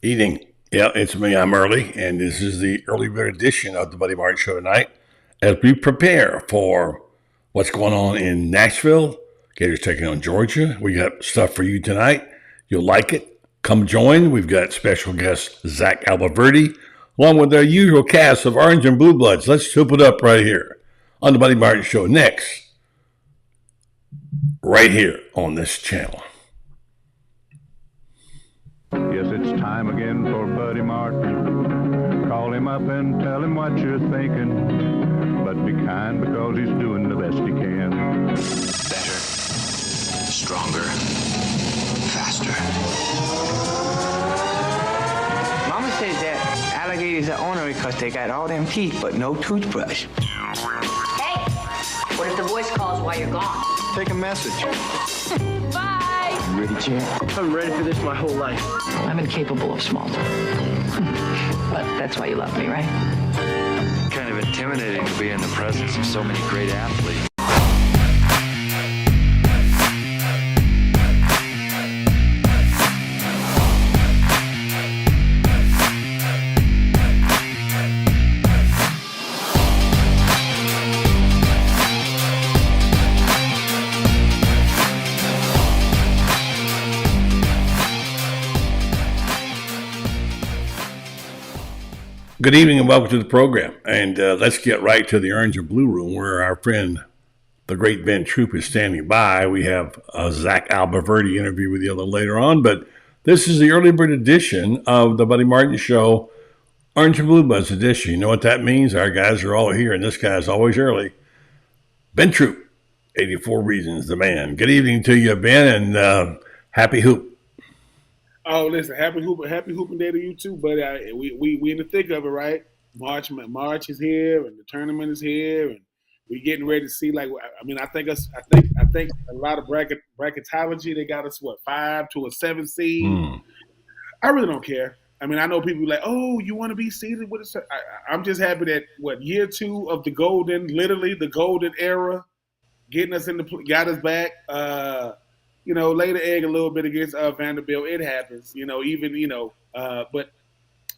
Evening. Yeah, it's me. I'm early, and this is the early bird edition of the Buddy Martin Show tonight as we prepare for what's going on in Nashville. Gators taking on Georgia. We got stuff for you tonight. You'll like it. Come join. We've got special guest Zach Abolverdi, along with our usual cast of Orange and Blue Bloods. Let's soup it up right here on the Buddy Martin Show next, right here on this channel. Yes, it's time again for Buddy Martin. Call him up and tell him what you're thinking. But be kind because he's doing the best he can. Better, stronger, faster. Mama says that alligators are ornery because they got all them teeth but no toothbrush. Hey, what if the voice calls while you're gone? Take a message. Bye. You ready, champ? I'm ready for this my whole life. I'm incapable of small talk. But that's why you love me, right? Kind of intimidating to be in the presence of so many great athletes. Good evening and welcome to the program. And let's get right to the Orange and Blue Room where our friend, the great Ben Troupe, is standing by. We have a Zach Abolverdi interview with you a little later on, but this is the early bird edition of the Buddy Martin Show, Orange and Blue Bloods edition. You know what that means? Our guys are all here, and this guy's always early. Ben Troupe, 84 Reasons, the man. Good evening to you, Ben, and happy hoop. Oh, listen, happy hooping day to you too, buddy. We in the thick of it, right? March is here, and the tournament is here, and we getting ready to see. Like, I mean, I think a lot of bracketology. They got us 5 to a 7 seed. I really don't care. I mean, I know people like, oh, you want to be seeded with us? I'm just happy that year 2 of the golden era, getting us got us back. Lay the egg a little bit against Vanderbilt. It happens, but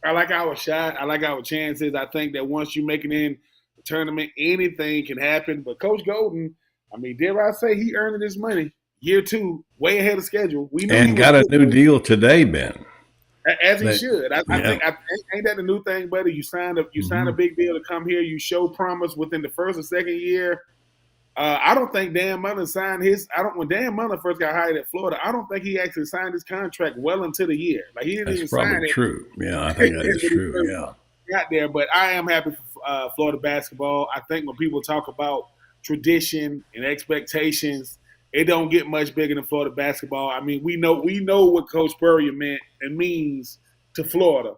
I like our shot. I like our chances. I think that once you make it in the tournament, anything can happen. But Coach Golden, I mean, dare I say, he earned his money year 2, way ahead of schedule. We knew and got a new deal today, Ben. As he should. I think ain't that the new thing, buddy? You signed a big deal to come here. You show promise within the first or second year. I don't think Dan Mullen signed when Dan Mullen first got hired at Florida, I don't think he actually signed his contract well into the year. Like, he didn't even sign it. That's probably true. Yeah, I think that is true. Yeah. Got there, but I am happy for Florida basketball. I think when people talk about tradition and expectations, it don't get much bigger than Florida basketball. I mean, we know what Coach Spurrier meant and means to Florida.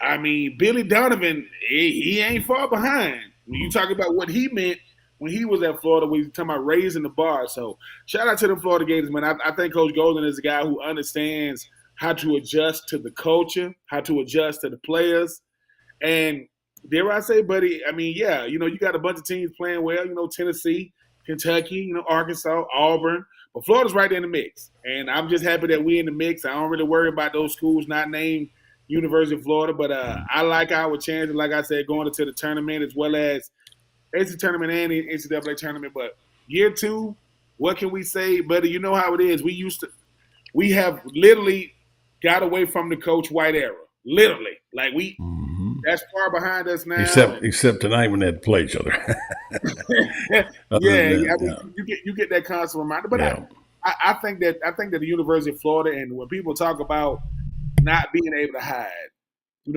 I mean, Billy Donovan, he ain't far behind. When you talk about what he meant when he was at Florida, we were talking about raising the bar. So shout out to the Florida Gators, man. I think Coach Golden is a guy who understands how to adjust to the culture, how to adjust to the players. And dare I say, buddy, I mean, yeah, you got a bunch of teams playing well, Tennessee, Kentucky, Arkansas, Auburn. But Florida's right there in the mix. And I'm just happy that we're in the mix. I don't really worry about those schools not named University of Florida. But I like our chances, like I said, going into the tournament as well as NCAA tournament and the NCAA tournament. But year 2, what can we say, buddy? You know how it is. We have literally got away from the Coach White era. Literally. Like, that's far behind us now. Except tonight when they had to play each other. You get that constant reminder. But yeah. I think that the University of Florida, and when people talk about not being able to hide,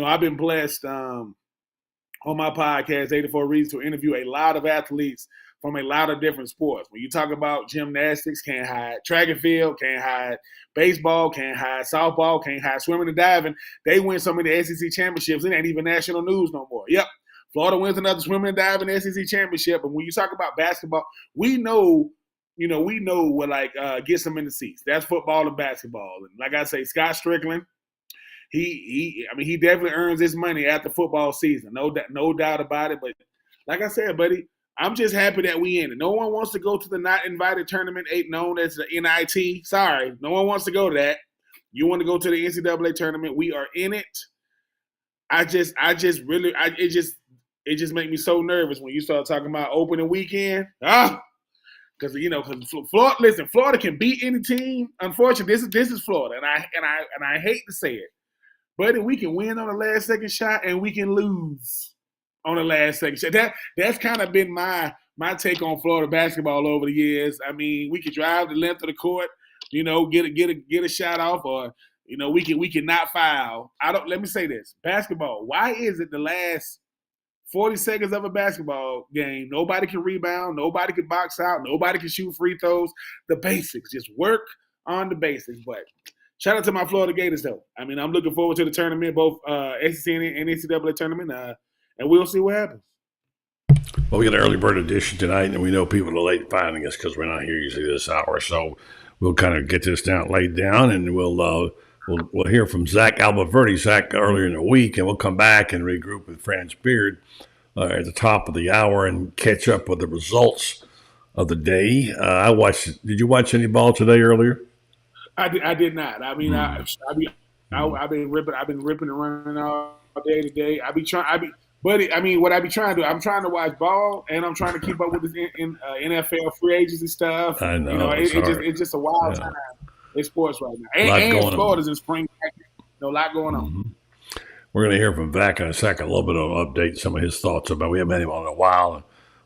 I've been blessed on my podcast, 84 Reasons, to interview a lot of athletes from a lot of different sports. When you talk about gymnastics, can't hide. Track and field, can't hide. Baseball, can't hide. Softball, can't hide. Swimming and diving, they win so many SEC championships. It ain't even national news no more. Yep. Florida wins another swimming and diving SEC championship. And when you talk about basketball, we know what gets them in the seats. That's football and basketball. And like I say, Scott Strickland, he definitely earns his money after football season. No doubt about it. But like I said, buddy, I'm just happy that we in it. No one wants to go to the not invited tournament, known as the NIT. Sorry, no one wants to go to that. You want to go to the NCAA tournament? We are in it. It just makes me so nervous when you start talking about opening weekend. Because Florida. Listen, Florida can beat any team. Unfortunately, this is Florida, and I hate to say it, but we can win on the last second shot, and we can lose on the last second shot. That's kind of been my take on Florida basketball over the years. I mean, we could drive the length of the court, get a shot off, or we can not foul. Let me say this: basketball. Why is it the last 40 seconds of a basketball game, nobody can rebound, nobody can box out, nobody can shoot free throws? The basics, just work on the basics. But shout out to my Florida Gators, though. I mean, I'm looking forward to the tournament, both SEC and NCAA tournament, and we'll see what happens. Well, we got an early bird edition tonight, and we know people are late finding us because we're not here usually this hour. So we'll kind of get this laid down, and we'll hear from Zach Abolverdi, Zach, earlier in the week, and we'll come back and regroup with Franz Beard at the top of the hour and catch up with the results of the day. Did you watch any ball today earlier? I did not. I mean, I've been ripping and running all day today. Buddy, I mean, what I be trying to do, I'm trying to watch ball, and I'm trying to keep up with this NFL free agency stuff. I know. It's just a wild time in sports right now. And Florida's in spring. A lot going on. Mm-hmm. We're going to hear from Zach in a second, a little bit of an update, some of his thoughts about. We haven't had him on in a while. And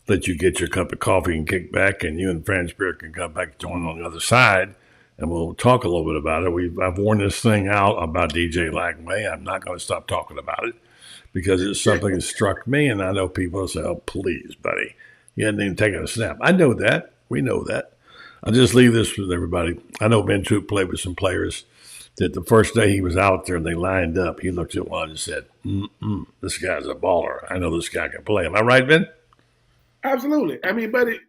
let you get your cup of coffee and kick back, and you and Franz Beard can come back and join on the other side, and we'll talk a little bit about it. I've worn this thing out about DJ Lagway. I'm not going to stop talking about it because it's something that struck me, and I know people will say, oh, please, buddy. You hadn't even taken a snap. I know that. We know that. I'll just leave this with everybody. I know Ben Troupe played with some players that the first day he was out there and they lined up, he looked at one and said, this guy's a baller. I know this guy can play. Am I right, Ben? Absolutely. I mean, buddy,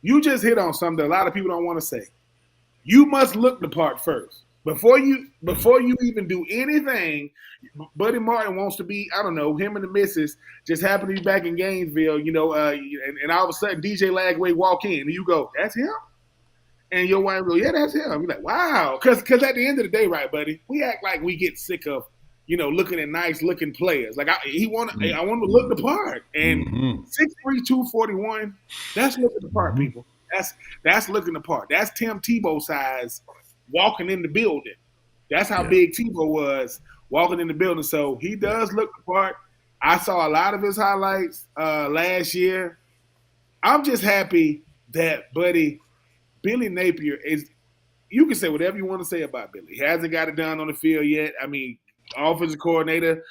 you just hit on something that a lot of people don't want to say. You must look the part first. Before you even do anything, Buddy Martin wants to be, I don't know, him and the missus just happen to be back in Gainesville, and all of a sudden DJ Lagway walk in and you go, that's him? And your wife goes, yeah, that's him. You're like, wow. Because at the end of the day, right, buddy, we act like we get sick of, looking at nice-looking players. Like, I want to look the part. And 6'3", 241, that's looking the part, people. That's looking the part. That's Tim Tebow size walking in the building. That's how big Tebow was walking in the building. So he does look the part. I saw a lot of his highlights last year. I'm just happy that, buddy, Billy Napier is – you can say whatever you want to say about Billy. He hasn't got it done on the field yet. I mean, offensive coordinator,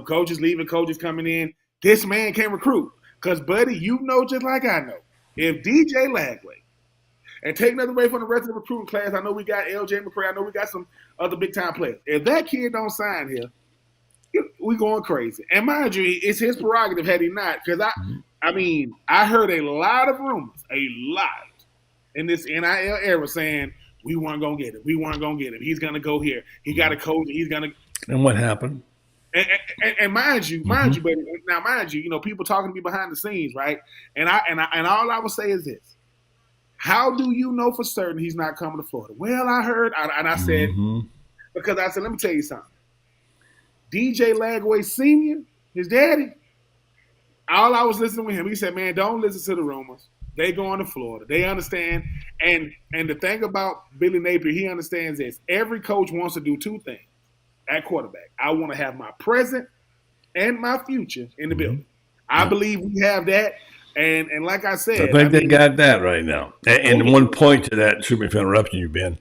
coaches leaving, coaches coming in. This man can recruit because, buddy, just like I know, if DJ Lagway, and take nothing away from the rest of the recruiting class, I know we got LJ McCray. I know we got some other big-time players. If that kid don't sign here, we going crazy. And mind you, it's his prerogative had he not, because I heard a lot of rumors, in this NIL era saying we weren't going to get him. We weren't going to get him. He's going to go here. He got a coach. He's going to – And what happened? And mind you, buddy, now mind you, people talking to me behind the scenes, right? And all I will say is this. How do you know for certain he's not coming to Florida? Well, I heard, and I said, because I said, let me tell you something. DJ Lagway Sr., his daddy, all I was listening with him, he said, man, don't listen to the rumors. They going to Florida. They understand. And the thing about Billy Napier, he understands this. Every coach wants to do two things at quarterback. I want to have my present and my future in the building. I believe we have that. And like I said, I think they got that right now. And one point to that, excuse me for interrupting you, Ben,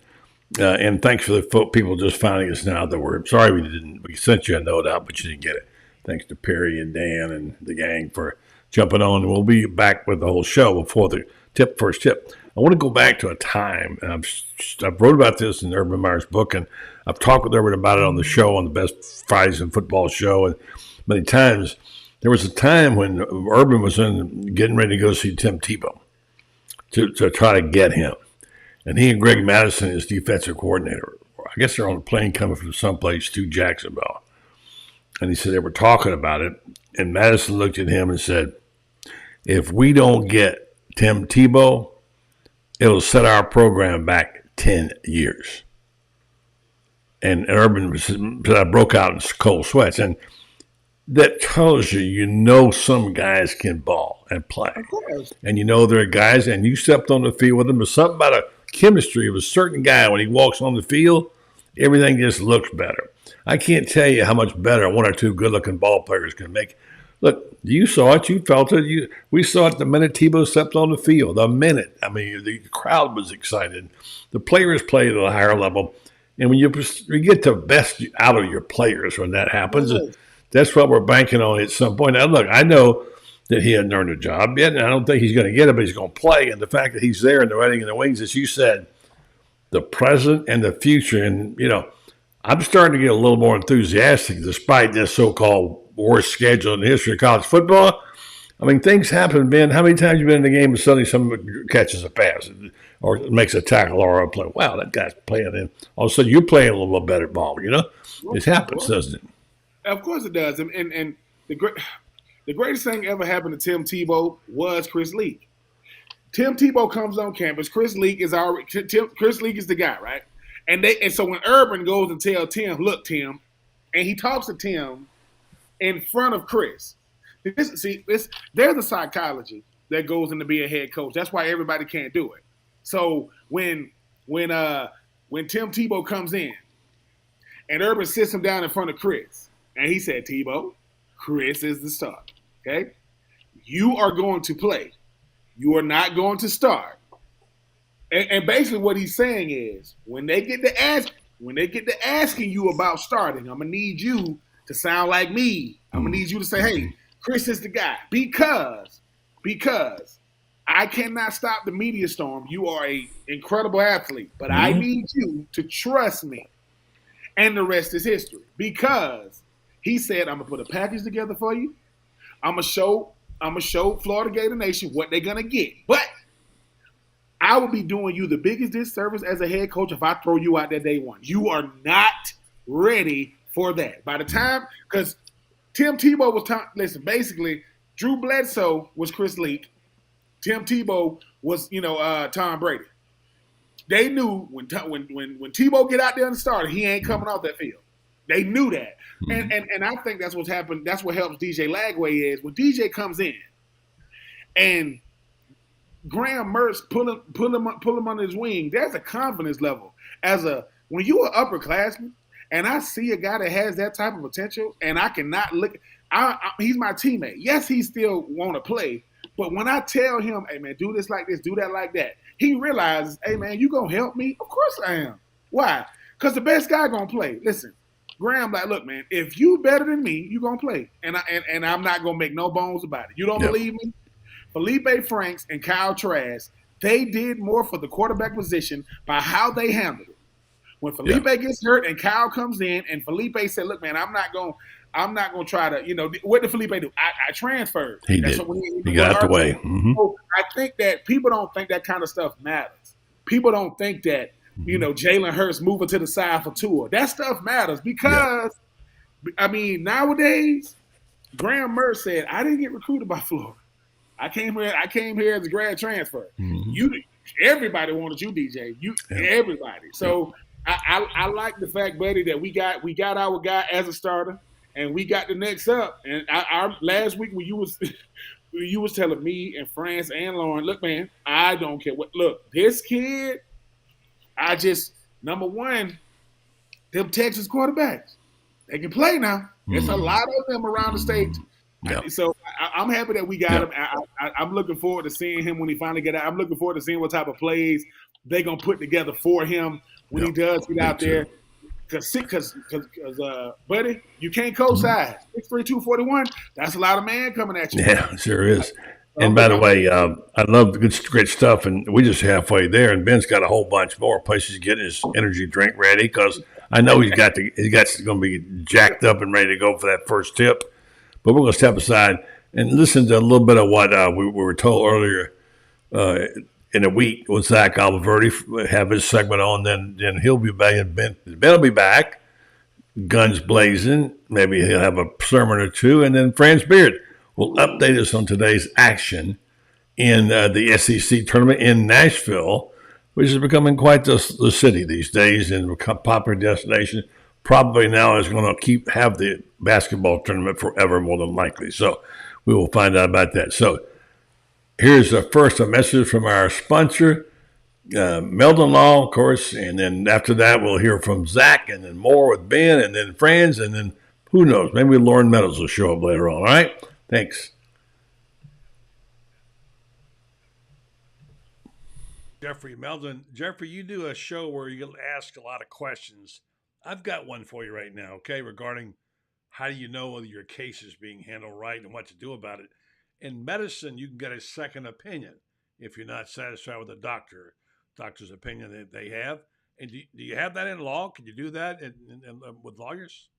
and thanks for the people just finding us now that we're sorry we sent you a note out, but you didn't get it. Thanks to Perry and Dan and the gang for jumping on. We'll be back with the whole show before the first tip. I want to go back to a time, and I've wrote about this in Urban Meyer's book, and I've talked with Urban about it on the show, on the Best Fridays in Football show, and many times. There was a time when Urban was getting ready to go see Tim Tebow to try to get him. And he and Greg Madison, his defensive coordinator, I guess they're on a plane coming from someplace to Jacksonville. And he said they were talking about it. And Madison looked at him and said, if we don't get Tim Tebow, it'll set our program back 10 years. and Urban broke out in cold sweats. And that tells you, some guys can ball and play. Of course. And there are guys, and you stepped on the field with them. There's something about a chemistry of a certain guy when he walks on the field, everything just looks better. I can't tell you how much better one or two good-looking ball players can make. Look, you saw it, you felt it. We saw it the minute Tebow stepped on the field. The minute. I mean, the crowd was excited. The players played at a higher level. And when you get the best out of your players when that happens, that's what we're banking on at some point. Now, look, I know that he hadn't earned a job yet, and I don't think he's going to get it, but he's going to play. And the fact that he's there and the writing in the wings, as you said, the present and the future. And, I'm starting to get a little more enthusiastic despite this so-called worst schedule in the history of college football. I mean, things happen, Ben. How many times have you been in the game and suddenly someone catches a pass or makes a tackle or a play? Wow, that guy's playing. And all of a sudden you're playing a little bit better ball, It happens, doesn't it? Of course it does. And the greatest thing ever happened to Tim Tebow was Chris Leak. Tim Tebow comes on campus. Chris Leak is the guy, right? And so when Urban goes and tells Tim, look, Tim, and he talks to Tim in front of Chris. There's a psychology that goes into being a head coach. That's why everybody can't do it. So when Tim Tebow comes in and Urban sits him down in front of Chris, and he said, Tebow, Chris is the star. Okay? You are going to play. You are not going to start. And basically what he's saying is when they get to asking you about starting, I'm gonna need you to sound like me. I'm gonna need you to say, hey, Chris is the guy. Because I cannot stop the media storm. You are an incredible athlete, but I need you to trust me. And the rest is history. Because he said, I'm gonna put a package together for you. I'm gonna show Florida Gator Nation what they're gonna get. But I will be doing you the biggest disservice as a head coach if I throw you out there day one. You are not ready for that. By the time, because Tim Tebow was listen, basically, Drew Bledsoe was Chris Leak. Tim Tebow was, Tom Brady. They knew when Tebow get out there and start, he ain't coming off that field. They knew that. And I think that's what's happened. That's what helps DJ Lagway is when DJ comes in and Graham Mertz pull him under his wing. There's a confidence level when you're an upperclassman, and I see a guy that has that type of potential, and I cannot look. He's my teammate. Yes, he still want to play, but when I tell him, "Hey man, do this like this, do that like that," he realizes, "Hey man, you gonna help me? Of course I am. Why? Because the best guy gonna play. Listen, Graham, like, look, man, if you better than me, you gonna play, and I'm not gonna make no bones about it. You don't believe me? Felipe Franks and Kyle Trask, they did more for the quarterback position by how they handled it. When Felipe gets hurt and Kyle comes in, and Felipe said, "Look, man, I'm not gonna try to, what did Felipe do? I transferred. He did. He got out the way. Mm-hmm. So I think that people don't think that kind of stuff matters. People don't think that Jalen Hurts moving to the side for Tua. That stuff matters because, nowadays, Graham Mertz said, "I didn't get recruited by Florida. I came here as a grad transfer. Mm-hmm. Everybody wanted you, DJ. Everybody. So I like the fact, buddy, that we got our guy as a starter, and we got the next up. And our last week when you was telling me and Franz and Loren, look, man, I don't care what. Look, this kid, number one, them Texas quarterbacks, they can play now. There's a lot of them around the state. Yep. So I'm happy that we got him. I'm looking forward to seeing him when he finally get out. I'm looking forward to seeing what type of plays they're going to put together for him when he does get out there. Because, buddy, you can't co-size. 6'3", 241, that's a lot of man coming at you. Yeah, sure is. And by the way, I love the great stuff, and we just halfway there, and Ben's got a whole bunch more places to get his energy drink ready because I know he's going to be jacked up and ready to go for that first tip. But we're going to step aside and listen to a little bit of what we were told earlier in a week with Zach Abolverdi. Have his segment on, then he'll be back. And Ben will be back, guns blazing. Maybe he'll have a sermon or two. And then Franz Beard will update us on today's action in the SEC tournament in Nashville. which is becoming quite the city these days and a popular destination. Probably now is going to have the basketball tournament forever, more than likely. So we will find out about that. So here's first a message from our sponsor, Meldon Law, of course, and then after that we'll hear from Zach, and then more with Ben, and then Franz, and then who knows, maybe Loren Meadows will show up later on. All right? Thanks. Jeffrey Meldon. Jeffrey, you do a show where you ask a lot of questions. I've got one for you right now, okay, regarding how do you know whether your case is being handled right and what to do about it. In medicine, you can get a second opinion if you're not satisfied with the doctor's opinion that they have. And do you have that in law? Can you do that with lawyers?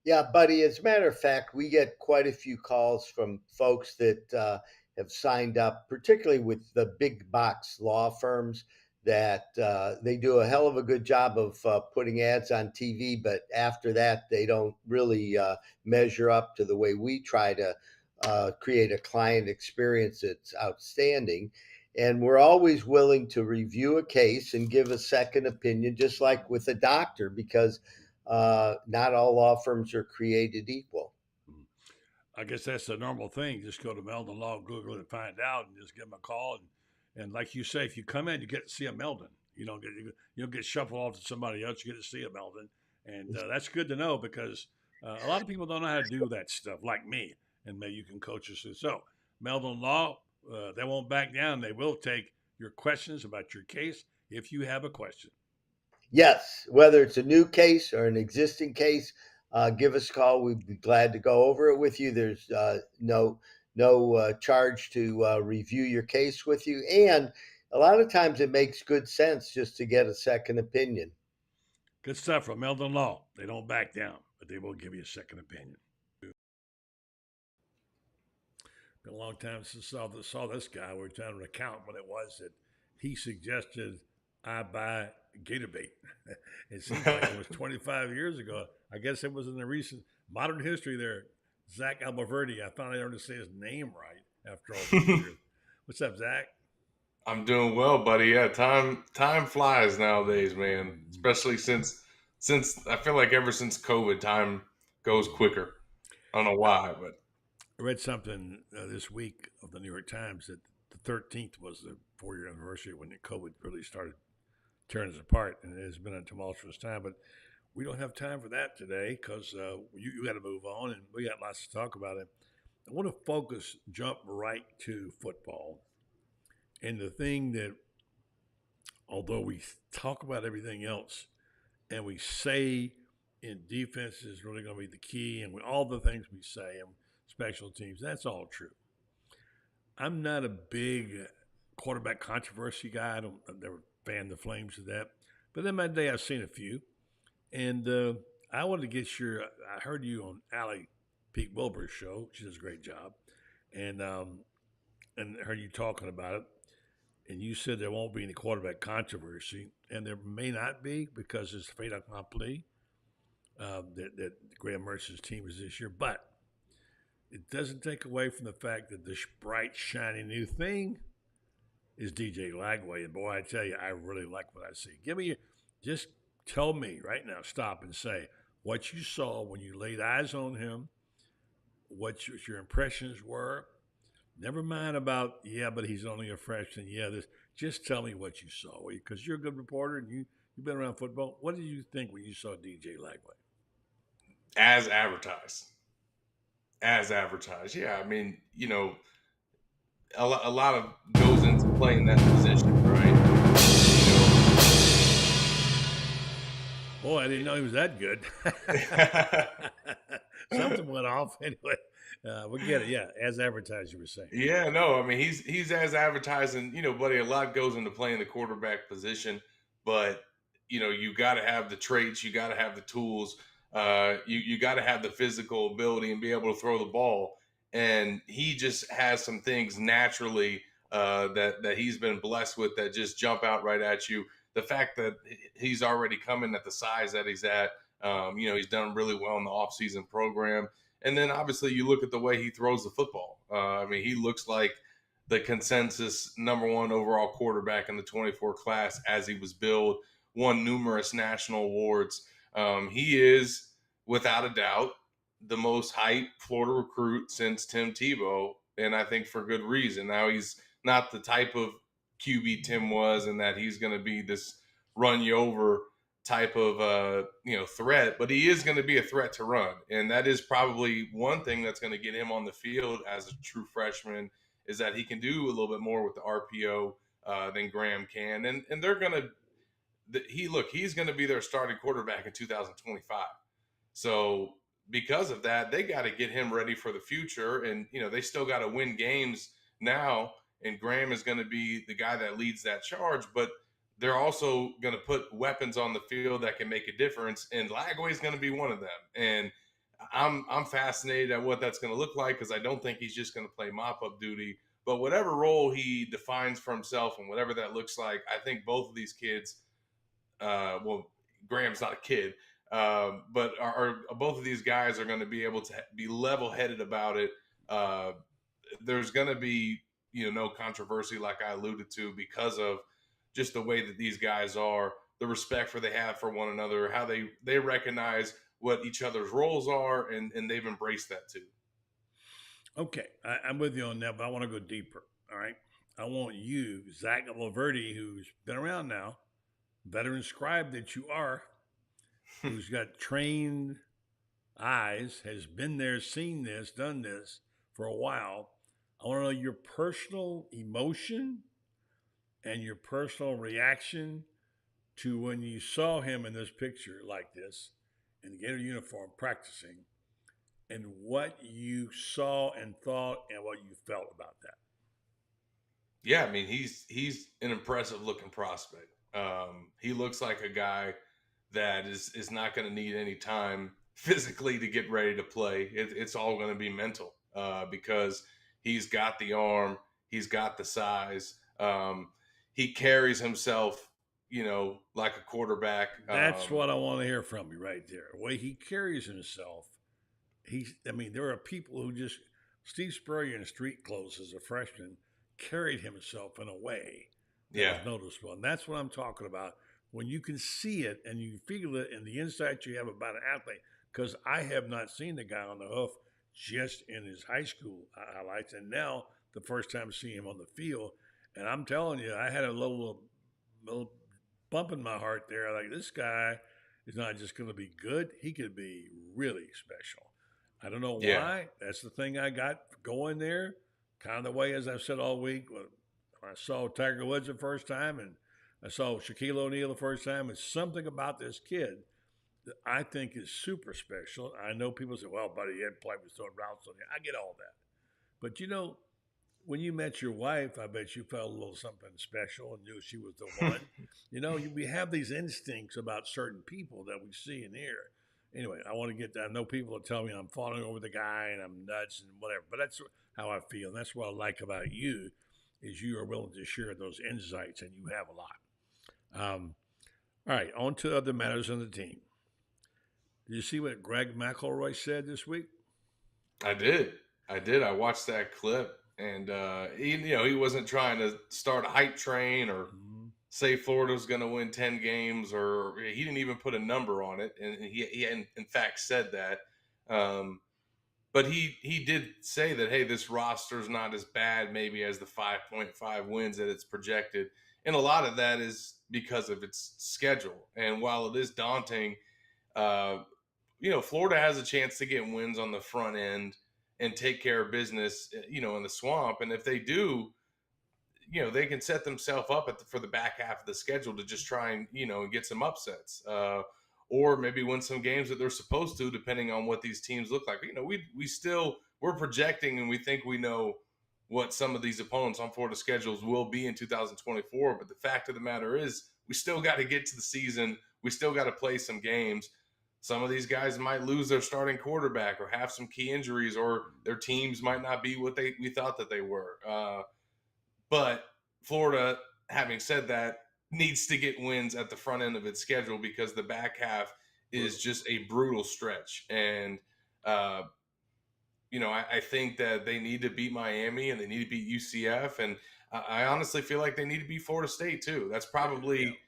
Yeah, buddy. As a matter of fact, we get quite a few calls from folks that have signed up, particularly with the big box law firms, that they do a hell of a good job of putting ads on TV, but after that, they don't really measure up to the way we try to create a client experience that's outstanding. And we're always willing to review a case and give a second opinion, just like with a doctor, because not all law firms are created equal. I guess that's the normal thing. Just go to Meldon Law, Google it, and find out, and just give them a call. And like you say, if you come in, you get to see a Meldon. You don't get shuffled off to somebody else. You get to see a Meldon, and that's good to know, because a lot of people don't know how to do that stuff, like me. And maybe you can coach us through. So Meldon Law, they won't back down. They will take your questions about your case if you have a question. Yes, whether it's a new case or an existing case, give us a call. We'd be glad to go over it with you. There's no charge to review your case with you. And a lot of times it makes good sense just to get a second opinion. Good stuff from Meldon Law. They don't back down, but they will give you a second opinion. Been a long time since I saw this guy. We were trying to recount what it was that he suggested I buy Gatorbait. It seems like it was 25 years ago. I guess it was in the recent modern history there. Zach Abolverdi. I finally learned to say his name right after all these years. What's up, Zach? I'm doing well, buddy. Yeah, time flies nowadays, man. Especially since I feel like ever since COVID, time goes quicker. I don't know why, but I read something this week of the New York Times that the 13th was the 4-year anniversary when the COVID really started tearing us apart, and it has been a tumultuous time. But we don't have time for that today, because you got to move on, and we got lots to talk about. It. I want to jump right to football, and the thing that, although we talk about everything else, and we say in defense is really going to be the key, and all the things we say, and special teams, that's all true. I'm not a big quarterback controversy guy. I've never fanned the flames of that. But in my day, I've seen a few. And I wanted to get I heard you on Allie Pete Wilbur's show. She does a great job. And heard you talking about it. And you said there won't be any quarterback controversy. And there may not be, because it's fait accompli that Graham Mercer's team is this year. But it doesn't take away from the fact that the bright, shiny new thing is DJ Lagway. And boy, I tell you, I really like what I see. Just tell me right now, stop and say what you saw when you laid eyes on him, what your impressions were. Never mind about, but he's only a freshman. Just tell me what you saw, because you're a good reporter and you've been around football. What did you think when you saw DJ Lagway? As advertised. Yeah, I mean, a lot of goes into playing that position, right? Boy, I didn't know he was that good. Something went off anyway. We get it, yeah. As advertised, you were saying. Yeah, no, I mean he's as advertised, and buddy, a lot goes into playing the quarterback position, but you got to have the traits, you got to have the tools. You got to have the physical ability and be able to throw the ball. And he just has some things naturally that he's been blessed with that just jump out right at you. The fact that he's already coming at the size that he's at, he's done really well in the offseason program. And then obviously you look at the way he throws the football. I mean, he looks like the consensus #1 overall quarterback in the 24 class as he was billed, won numerous national awards. He is, without a doubt, the most hyped Florida recruit since Tim Tebow, and I think for good reason. Now, he's not the type of QB Tim was, and that he's going to be this run you over type of threat, but he is going to be a threat to run, and that is probably one thing that's going to get him on the field as a true freshman, is that he can do a little bit more with the RPO than Graham can, and they're going to he's going to be their starting quarterback in 2025. So because of that, they got to get him ready for the future, and they still got to win games now, and Graham is going to be the guy that leads that charge, but they're also going to put weapons on the field that can make a difference, and Lagway is going to be one of them. And I'm fascinated at what that's going to look like, because I don't think he's just going to play mop-up duty. But whatever role he defines for himself and whatever that looks like, I think both of these kids, Graham's not a kid, but both of these guys are going to be able to be level-headed about it. There's going to be no controversy, like I alluded to, because of just the way that these guys are, the respect they have for one another, how they recognize what each other's roles are, and they've embraced that too. Okay, I'm with you on that, but I want to go deeper. All right, I want you, Zach Abolverdi, who's been around now, veteran scribe that you are, who's got trained eyes, has been there, seen this, done this for a while. I want to know your personal emotion and your personal reaction to when you saw him in this picture like this in the Gator uniform practicing, and what you saw and thought and what you felt about that. Yeah, I mean, he's an impressive looking prospect. He looks like a guy that is not going to need any time physically to get ready to play. It's all going to be mental, because he's got the arm, he's got the size. He carries himself, like a quarterback. That's what I want to hear from you right there. The way he carries himself. There are people who just, Steve Spurrier in street clothes as a freshman carried himself in a way that was noticeable. And that's what I'm talking about. When you can see it and you feel it in the insight you have about an athlete, because I have not seen the guy on the hoof just in his high school highlights, and now the first time seeing him on the field. And I'm telling you, I had a little bump in my heart there. Like, this guy is not just going to be good, he could be really special. I don't know why. That's the thing I got going there. Kind of the way, as I've said all week, when I saw Tiger Woods the first time and I saw Shaquille O'Neal the first time, it's something about this kid that I think is super special. I know people say, well, buddy, he hadn't played with throwing routes on you. I get all that. But, when you met your wife, I bet you felt a little something special and knew she was the one. We have these instincts about certain people that we see and hear. Anyway, I want to get that. I know people will tell me I'm falling over the guy and I'm nuts and whatever, but that's how I feel. And that's what I like about you, is you are willing to share those insights, and you have a lot. All right, on to other matters on the team. Did you see what Greg McElroy said this week? I did. I watched that clip, and he wasn't trying to start a hype train or say Florida's going to win 10 games, or he didn't even put a number on it. And he in fact said that. But he did say that, hey, this roster's not as bad maybe as the 5.5 wins that it's projected. And a lot of that is because of its schedule. And while it is daunting, Florida has a chance to get wins on the front end and take care of business, in the swamp. And if they do, they can set themselves up for the back half of the schedule to just try and, get some upsets, or maybe win some games that they're supposed to, depending on what these teams look like. We're projecting, and we think we know what some of these opponents on Florida schedules will be in 2024. But the fact of the matter is, we still got to get to the season. We still got to play some games. Some of these guys might lose their starting quarterback or have some key injuries, or their teams might not be what we thought that they were. But Florida, having said that, needs to get wins at the front end of its schedule, because the back half is just a brutal stretch. And I think that they need to beat Miami and they need to beat UCF. And I honestly feel like they need to beat Florida State too. That's probably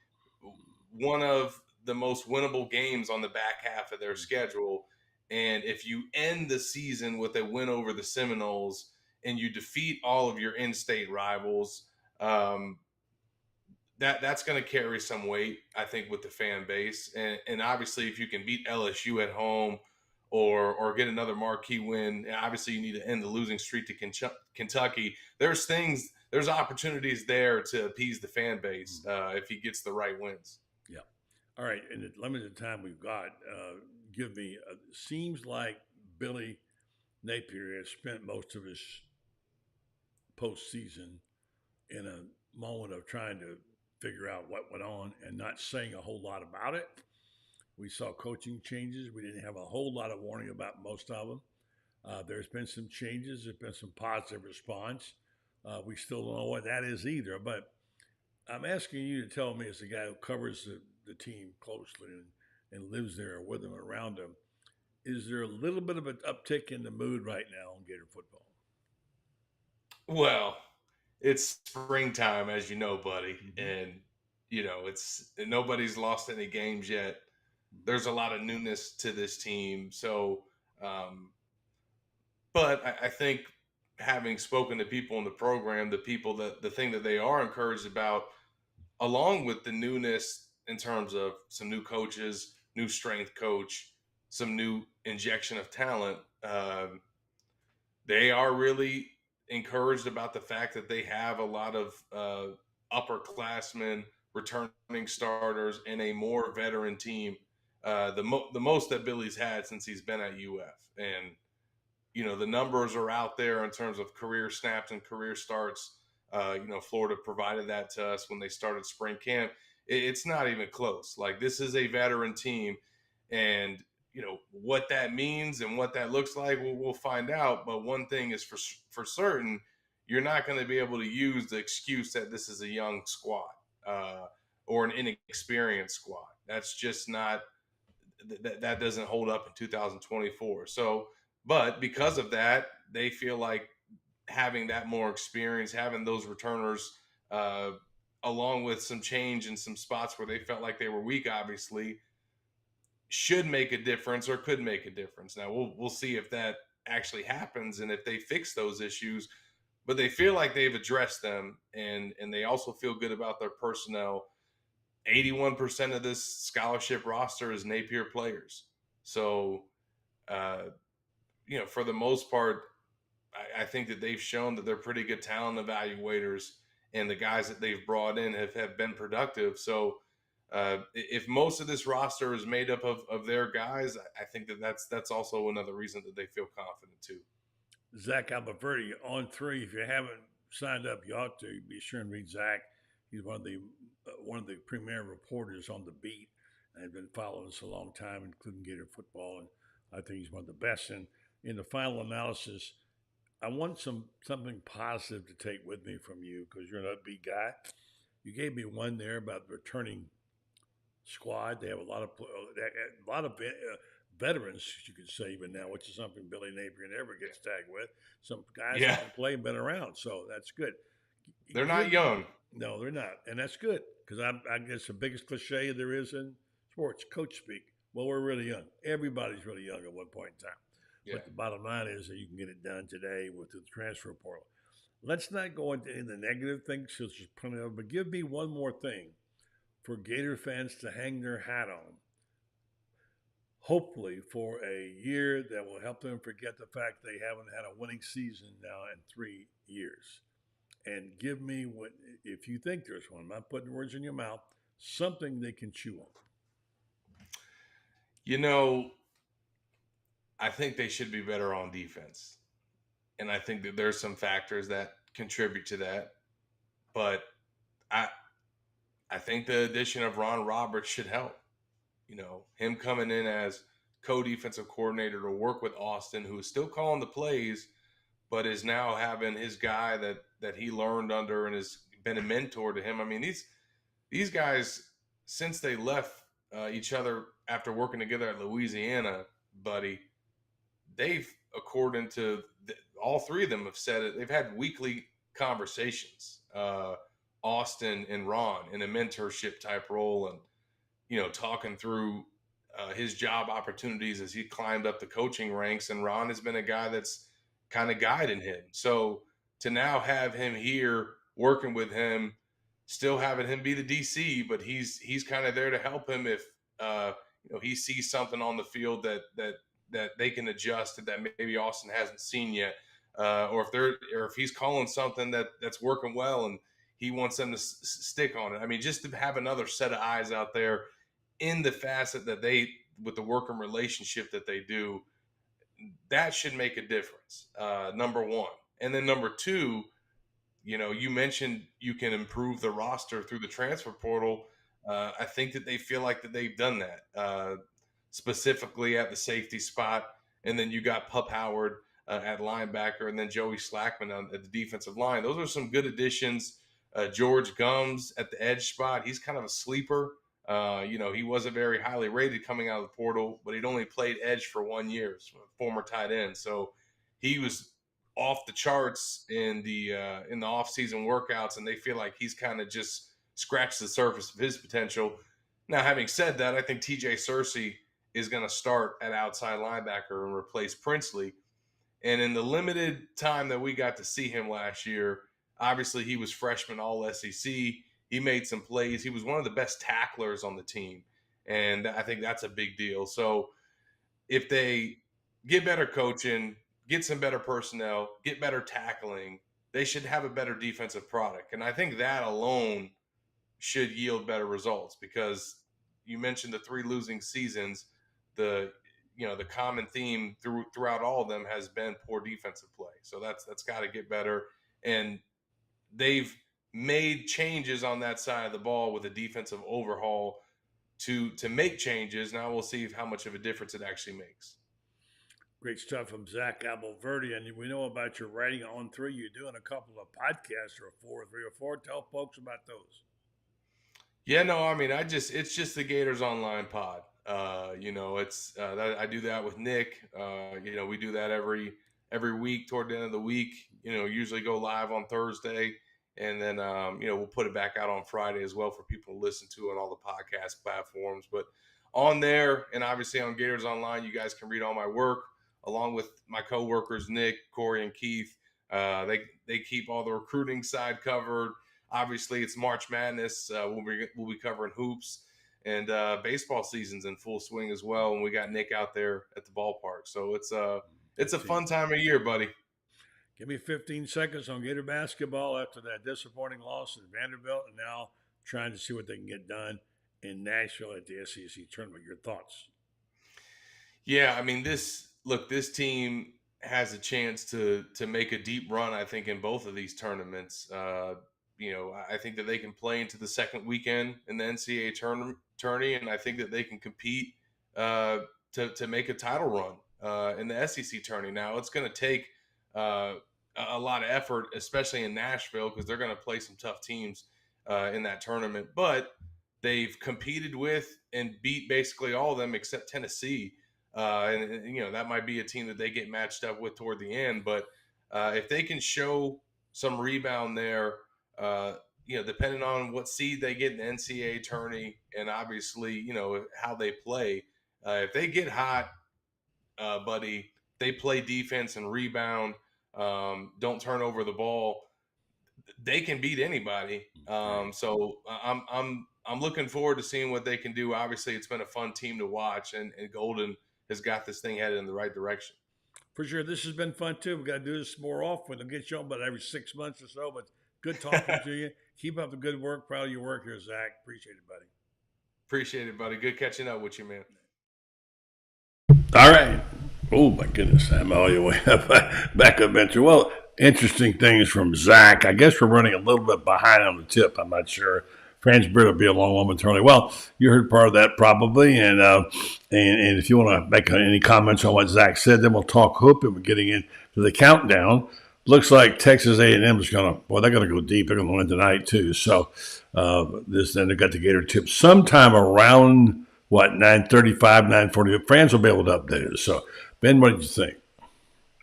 one of the most winnable games on the back half of their schedule. And if you end the season with a win over the Seminoles and you defeat all of your in-state rivals, that's going to carry some weight, I think, with the fan base. And obviously, if you can beat LSU at home or get another marquee win, obviously you need to end the losing streak to Kentucky. There's opportunities there to appease the fan base if he gets the right wins. Yeah. All right. In the limited time we've got, give me, seems like Billy Napier has spent most of his postseason in a moment of trying to figure out what went on and not saying a whole lot about it. We saw coaching changes. We didn't have a whole lot of warning about most of them. There's been some changes. There's been some positive response. We still don't know what that is either. But I'm asking you to tell me, as a guy who covers the team closely and lives there with them, around them, is there a little bit of an uptick in the mood right now on Gator football? Well, it's springtime, as you know, buddy. And, nobody's lost any games yet. There's a lot of newness to this team. So, but I think having spoken to people in the program, the thing that they are encouraged about, along with the newness in terms of some new coaches, new strength coach, some new injection of talent, they are really encouraged about the fact that they have a lot of upperclassmen, returning starters, and a more veteran team, the most that Billy's had since he's been at UF. And, the numbers are out there in terms of career snaps and career starts. Florida provided that to us when they started spring camp. It's not even close. Like, this is a veteran team, and what that means and what that looks like, we'll find out. But one thing is for certain, you're not going to be able to use the excuse that this is a young squad or an inexperienced squad. That's just not that doesn't hold up in 2024. So, but because of that, they feel like having that more experience, having those returners, along with some change in some spots where they felt like they were weak, obviously, should make a difference or could make a difference. Now we'll see if that actually happens and if they fix those issues, but they feel like they've addressed them, and they also feel good about their personnel. 81% of this scholarship roster is Napier players. So, for the most part, I think that they've shown that they're pretty good talent evaluators, and the guys that they've brought in have been productive. So, if most of this roster is made up of their guys, I think that's also another reason that they feel confident too. Zach Abolverdi on 3. If you haven't signed up, you ought to be sure and read Zach. He's one of the premier reporters on the beat, and has been following us a long time, including Gator football, and I think he's one of the best. And in the final analysis, I want something positive to take with me from you, because you're an upbeat guy. You gave me one there about the returning squad. They have a lot of veterans, you could say, even now, which is something Billy Napier never gets tagged with. Some guys that can play and been around, so that's good. They're not young. No, they're not, and that's good, because I guess the biggest cliche there is in sports, coach speak. Well, we're really young. Everybody's really young at one point in time. Yeah. But the bottom line is that you can get it done today with the transfer portal. Let's not go into the negative things, because there's plenty of them, but give me one more thing for Gator fans to hang their hat on, hopefully for a year that will help them forget the fact they haven't had a winning season now in 3 years. And give me, if you think there's one, I'm not putting words in your mouth, something they can chew on. I think they should be better on defense. And I think that there's some factors that contribute to that. But I think the addition of Ron Roberts should help. Him coming in as co-defensive coordinator to work with Austin, who is still calling the plays, but is now having his guy that he learned under and has been a mentor to him. I mean, these guys, since they left each other after working together at Louisiana, buddy, they've according to all three of them have said it, they've had weekly conversations, Austin and Ron, in a mentorship type role, and talking through his job opportunities as he climbed up the coaching ranks. And Ron has been a guy that's kind of guiding him. So to now have him here working with him, still having him be the DC, but he's kind of there to help him if he sees something on the field that they can adjust that maybe Austin hasn't seen yet, or if he's calling something that's working well and he wants them to stick on it. I mean, just to have another set of eyes out there in the facet that with the working relationship that they do, that should make a difference. Number one. And then number two, you mentioned you can improve the roster through the transfer portal. I think that they feel like that they've done that, specifically at the safety spot. And then you got Pup Howard at linebacker, and then Joey Slackman at the defensive line. Those are some good additions. George Gums at the edge spot. He's kind of a sleeper. He wasn't very highly rated coming out of the portal, but he'd only played edge for 1 year, so former tight end. So he was off the charts in the offseason workouts, and they feel like he's kind of just scratched the surface of his potential. Now, having said that, I think TJ Searcy is going to start at outside linebacker and replace Princely. And in the limited time that we got to see him last year, obviously he was freshman all SEC. He made some plays. He was one of the best tacklers on the team. And I think that's a big deal. So if they get better coaching, get some better personnel, get better tackling, they should have a better defensive product. And I think that alone should yield better results, because you mentioned the 3 losing seasons. The common theme throughout all of them has been poor defensive play. So that's got to get better. And they've made changes on that side of the ball with a defensive overhaul to make changes. Now we'll see how much of a difference it actually makes. Great stuff from Zach Abolverdi. And we know about your writing on 3. You're doing a couple of podcasts, or 3 or 4. Tell folks about those. Yeah, no, I mean, it's just the Gators Online pod. I do that with Nick. We do that every week toward the end of the week. Usually go live on Thursday, and then we'll put it back out on Friday as well for people to listen to on all the podcast platforms. But on there, and obviously on Gators Online, you guys can read all my work along with my coworkers Nick, Corey, and Keith. They keep all the recruiting side covered. Obviously, it's March Madness. We'll be covering hoops, and baseball season's in full swing as well. And we got Nick out there at the ballpark, so it's a fun time of year, buddy. Give me 15 seconds on Gator basketball after that disappointing loss at Vanderbilt, and now trying to see what they can get done in Nashville at the SEC tournament. Your thoughts? Yeah, I mean, this team has a chance to make a deep run, I think, in both of these tournaments. I think that they can play into the second weekend in the NCAA tourney, and I think that they can compete to make a title run in the SEC tourney. Now, it's going to take a lot of effort, especially in Nashville, because they're going to play some tough teams in that tournament. But they've competed with and beat basically all of them except Tennessee. And that might be a team that they get matched up with toward the end. But if they can show some rebound there, depending on what seed they get in the NCAA tourney, and obviously, how they play, if they get hot, buddy, they play defense and rebound, don't turn over the ball, they can beat anybody. So I'm looking forward to seeing what they can do. Obviously, it's been a fun team to watch, and Golden has got this thing headed in the right direction. For sure. This has been fun, too. We've got to do this more often. We'll get you on about every 6 months or so, but good talking to you. Keep up the good work. Proud of your work here, Zach. Appreciate it, buddy. Appreciate it, buddy. Good catching up with you, man. All right. Oh, my goodness. I'm all the way up, back up venture. Well, interesting things from Zach. I guess we're running a little bit behind on the tip. I'm not sure. Franz Beard will be along momentarily. Well, you heard part of that probably. And if you want to make any comments on what Zach said, then we'll talk hoop, and we're getting into the countdown. Looks like Texas A&M is going to, they're going to go deep. They're going to win tonight, too. So then they've got the Gator tip sometime around, 9:35, 9:40. Franz will be able to update us. So, Ben, what did you think?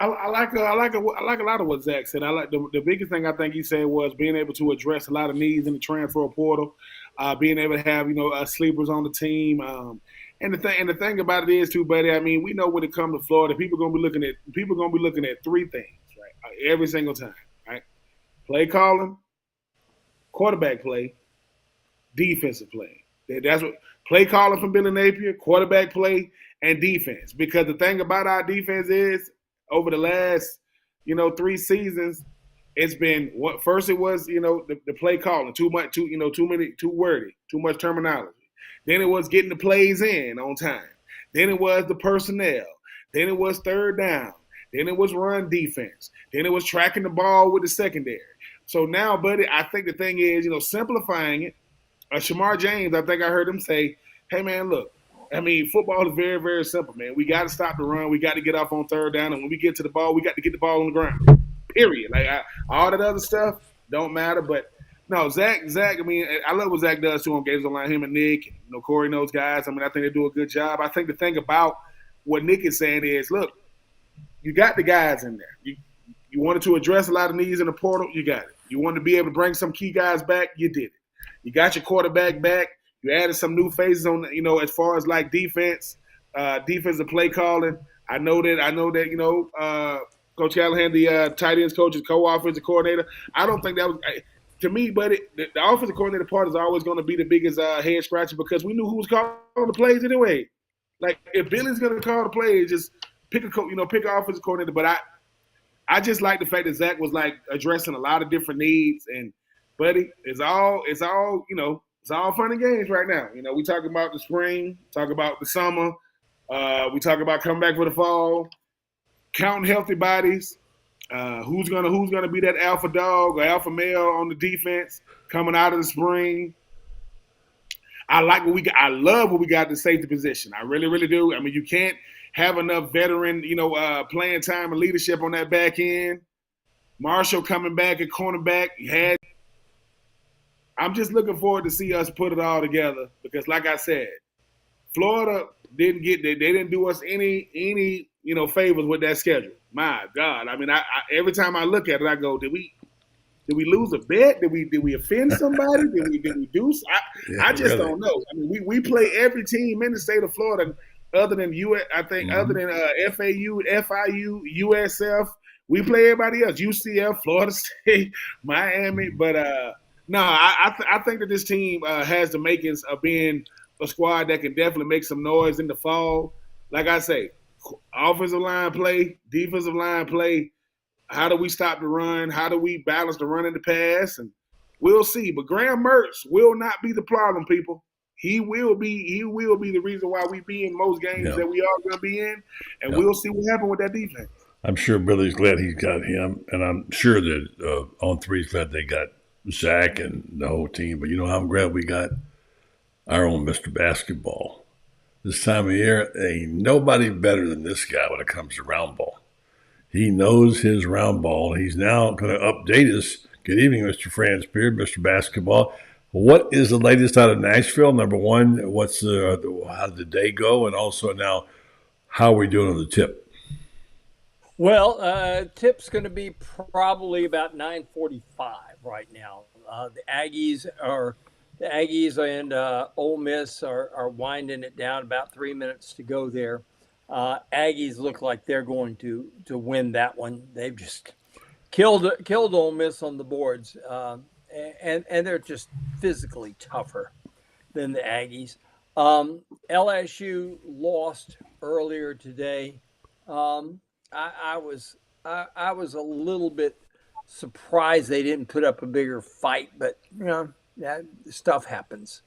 I like a lot of what Zach said. I like the biggest thing I think he said was being able to address a lot of needs in the transfer portal, being able to have sleepers on the team. And the thing about it is too, buddy. I mean, we know when it comes to Florida, people gonna be looking at three things, right? Every single time, right? Play calling, quarterback play, defensive play. That's what play calling from Billy Napier, quarterback play, and defense. Because the thing about our defense is, over the last, 3 seasons, it's been what first it was, the play calling too much, too wordy, too much terminology. Then it was getting the plays in on time. Then it was the personnel. Then it was third down. Then it was run defense. Then it was tracking the ball with the secondary. So now, buddy, I think the thing is, simplifying it. Shamar James, I think I heard him say, hey, man, look, I mean, football is very, very simple, man. We got to stop the run. We got to get off on third down. And when we get to the ball, we got to get the ball on the ground, period. Like, all that other stuff don't matter. But, no, Zach, I mean, I love what Zach does, too, on games online, him and Nick, Corey and those guys. I mean, I think they do a good job. I think the thing about what Nick is saying is, look, you got the guys in there. You wanted to address a lot of needs in the portal, you got it. You wanted to be able to bring some key guys back, you did it. You got your quarterback back. You added some new faces on, as far as like defense, defensive play calling. I know that, Coach Callahan, the tight ends coach, is co-offensive coordinator. I don't think that was to me, but the offensive coordinator part is always going to be the biggest head scratcher because we knew who was calling the plays anyway. Like if Billy's going to call the plays, just pick an offensive coordinator. But I just like the fact that Zach was like addressing a lot of different needs and. Buddy, it's all fun and games right now. We talk about the spring, talk about the summer, we talk about coming back for the fall, counting healthy bodies, who's gonna be that alpha dog or alpha male on the defense coming out of the spring. I like what we got. I love what we got at the safety position. I really, really do. I mean, you can't have enough veteran, playing time and leadership on that back end. Marshall coming back at cornerback. I'm just looking forward to see us put it all together because, like I said, Florida they didn't do us any favors with that schedule. My God, I mean, I every time I look at it, I go, did we lose a bet? Did we offend somebody? Did we do? I just don't know. I mean, we play every team in the state of Florida other than other than FAU, FIU, USF. We play everybody else. UCF, Florida State, Miami, but. No, I think that this team has the makings of being a squad that can definitely make some noise in the fall. Like I say, offensive line play, defensive line play. How do we stop the run? How do we balance the run and the pass? And we'll see. But Graham Mertz will not be the problem, people. He will be the reason why we be in most games that we are going to be in, and we'll see what happens with that defense. I'm sure Billy's glad he's got him, and I'm sure that on three's glad they got Zach and the whole team, but I'm glad we got our own Mr. Basketball. This time of year, ain't nobody better than this guy when it comes to round ball. He knows his round ball. He's now going to update us. Good evening, Mr. Franz Beard, Mr. Basketball. What is the latest out of Nashville? Number one, how did the day go? And also now, how are we doing on the tip? Well, tip's going to be probably about 9:45 right now. The Aggies and Ole Miss are winding it down. About 3 minutes to go there. Aggies look like they're going to win that one. They've just killed Ole Miss on the boards, and they're just physically tougher than the Aggies. LSU lost earlier today. I was a little bit surprised they didn't put up a bigger fight, but that stuff happens.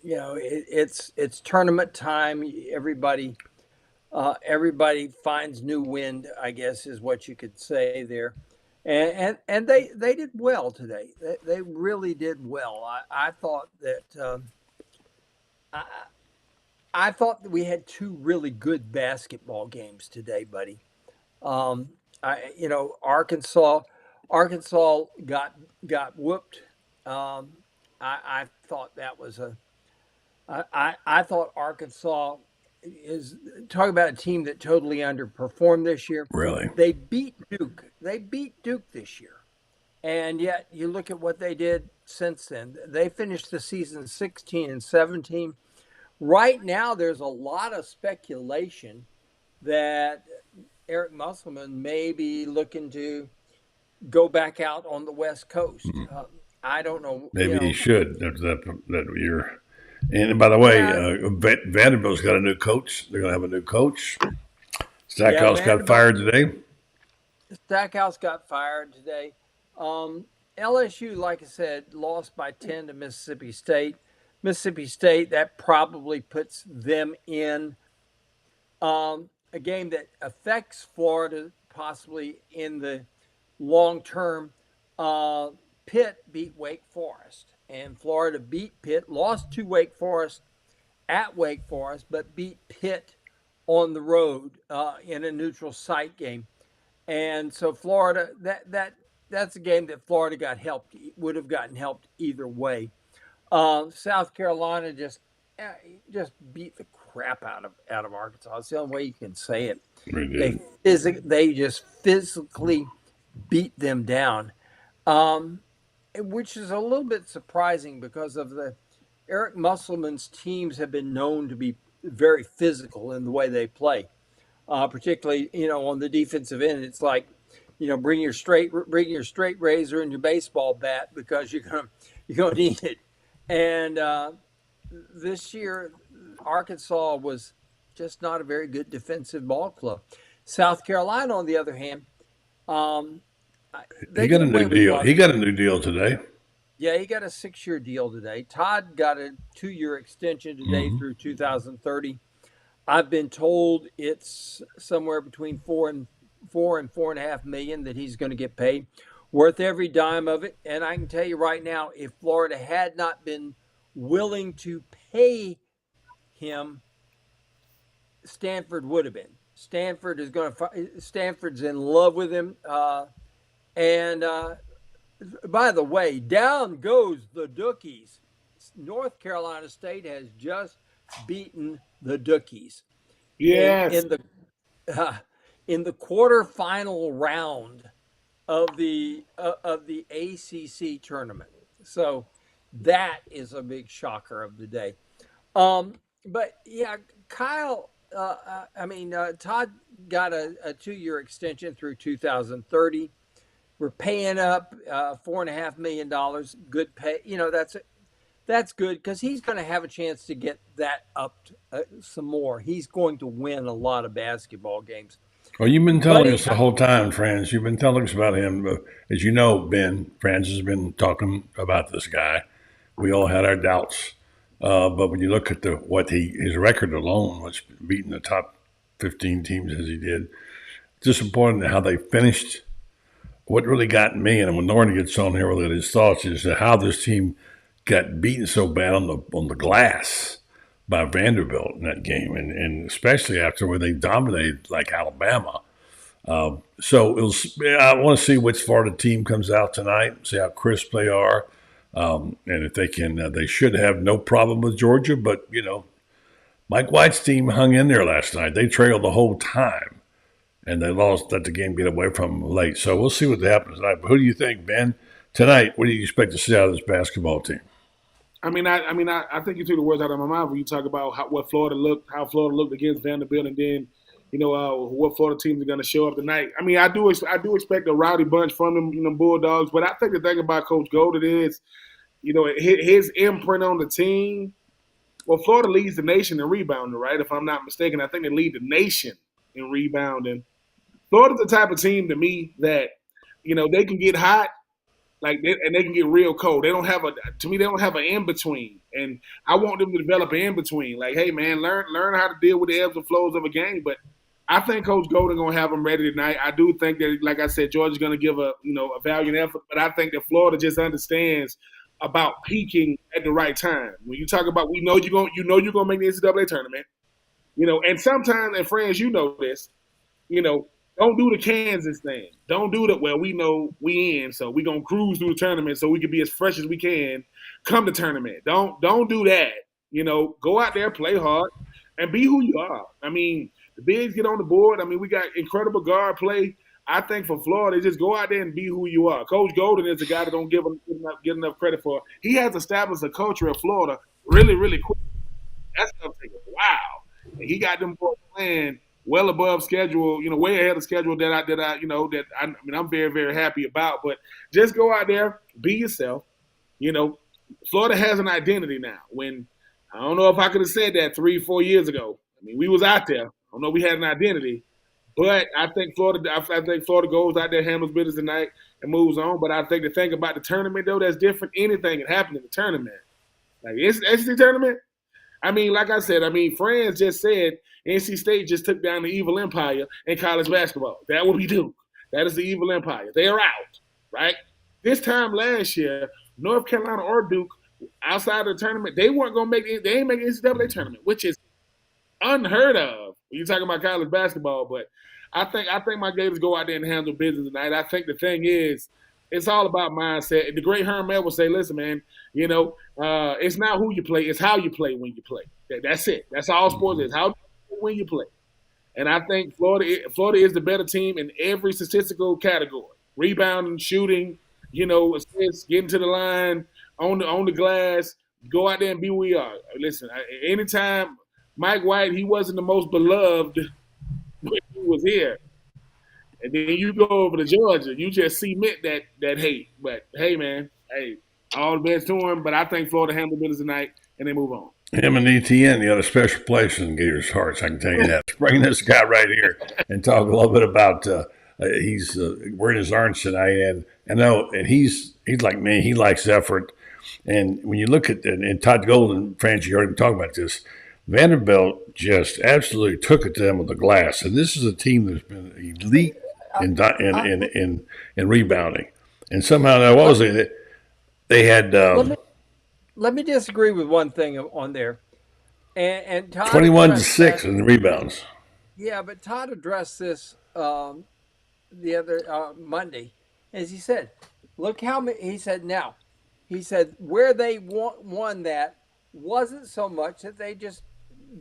It's tournament time. Everybody finds new wind, I guess, is what you could say there. And they did well today. They really did well. I thought that I thought that we had two really good basketball games today, buddy. Arkansas got whooped. I thought that was I thought Arkansas is talk about a team that totally underperformed this year. Really? They beat Duke. They beat Duke this year. And yet you look at what they did since then. They finished the season 16-17. Right now, there's a lot of speculation that Eric Musselman may be looking to go back out on the West Coast. I don't know. Maybe he should. That year. And by the way, Vanderbilt's got a new coach. They're going to have a new coach. Stackhouse got fired today. Stackhouse got fired today. LSU, like I said, lost by 10 to Mississippi State. Mississippi State, that probably puts them in a game that affects Florida possibly in the long term. Pitt beat Wake Forest, and Florida beat Pitt, lost to Wake Forest at Wake Forest, but beat Pitt on the road in a neutral site game. And so Florida, that's a game that Florida would have gotten helped either way. South Carolina just beat the crap out of Arkansas. That's the only way you can say it. They just physically beat them down, which is a little bit surprising because of Eric Musselman's teams have been known to be very physical in the way they play, particularly on the defensive end. It's like bring your straight razor and your baseball bat because you're gonna need it. And this year, Arkansas was just not a very good defensive ball club. South Carolina, on the other hand, he got a new deal. He got a new deal today. Yeah, he got a 6-year deal today. Todd got a 2-year extension today through 2030. I've been told it's somewhere between $4 and $4.5 million that he's going to get paid. Worth every dime of it. And I can tell you right now, if Florida had not been willing to pay him, Stanford would have been. Stanford's in love with him. By the way, down goes the Dookies. North Carolina State has just beaten the Dookies. Yes. In the quarterfinal round of the ACC tournament. So that is a big shocker of the day. But yeah, Kyle, Todd got a 2-year extension through 2030. We're paying up $4.5 million. Good pay. That's good because he's going to have a chance to get that up some more. He's going to win a lot of basketball games. Well, you've been telling us the whole time, Franz. You've been telling us about him. As you know, Ben, Franz has been talking about this guy. We all had our doubts. But when you look at his record alone was beating the top 15 teams as he did. Disappointing how they finished. What really got me, and when Loren gets on here with his thoughts, is how this team got beaten so bad on the glass by Vanderbilt in that game, and especially after where they dominated like Alabama. So I want to see which Florida team comes out tonight, see how crisp they are, and if they can. They should have no problem with Georgia, but Mike White's team hung in there last night. They trailed the whole time. And they lost, let the game get away from them late. So we'll see what happens tonight. But who do you think, Ben, tonight? What do you expect to see out of this basketball team? I think you took the words out of my mouth when you talk about how Florida looked against Vanderbilt, and then what Florida teams are going to show up tonight. I do expect a rowdy bunch from them, Bulldogs. But I think the thing about Coach Golden is, his imprint on the team. Well, Florida leads the nation in rebounding, right? If I'm not mistaken, I think they lead the nation in rebounding. Florida's the type of team to me that, they can get hot, and they can get real cold. They don't have an in-between. And I want them to develop an in-between. Like, hey, man, learn how to deal with the ebbs and flows of a game. But I think Coach Golden going to have them ready tonight. I do think that, like I said, Georgia's going to give a valiant effort. But I think that Florida just understands about peaking at the right time. When you talk about, you're going to make the NCAA tournament. And sometimes, and friends, this, don't do the Kansas thing. Don't do that. Well, we know we in, so we're going to cruise through the tournament so we can be as fresh as we can come to tournament. Don't do that. Go out there, play hard. and be who you are. I mean, the bigs get on the board. I mean, we got incredible guard play. I think for Florida, just go out there and be who you are. Coach Golden is a guy that don't get enough credit for. He has established a culture at Florida really, really quick. That's gonna take a while. And he got them boys playing well above schedule, way ahead of schedule I'm very, very happy about. But just go out there, be yourself. Florida has an identity now. When I don't know if I could have said that 3-4 years ago. I mean, we was out there. I don't know we had an identity. But I think Florida goes out there, handles business tonight, and moves on. But I think the thing about the tournament, though, that's different. Anything can happen in the tournament. Like, it's SEC tournament. I mean, like I said, Franz just said NC State just took down the evil empire in college basketball. That what we do. That is the evil empire. They are out, right? This time last year, North Carolina or Duke, outside of the tournament, they weren't going to make it. They ain't making NCAA tournament, which is unheard of when you're talking about college basketball. But I think my Gators go out there and handle business tonight. I think the thing is, it's all about mindset. The great Herm Edwards say, listen, man, it's not who you play, it's how you play when you play. That's it. That's all sports is. How you play when you play. And I think Florida is the better team in every statistical category. Rebounding, shooting, assists, getting to the line, on the glass, go out there and be who we are. Listen, anytime Mike White, he wasn't the most beloved when he was here. And then you go over to Georgia, you just cement that hate. But, hey, man, all the best to him. But I think Florida handled business tonight, and they move on. Him and ETN, the other special place in Gators' hearts, I can tell you that. Let's bring this guy right here and talk a little bit about he's wearing his orange tonight. And I know, and he's like me. He likes effort. And when you look at and Todd Golden, Franz, you heard him talk about this, Vanderbilt just absolutely took it to them with the glass. And this is a team that's been elite in rebounding. And somehow, now, what was it? They had let me disagree with one thing on there. And Todd 21-6 in the rebounds. Yeah, but Todd addressed this the other Monday, as he said, look how many. He said where they won that wasn't so much that they just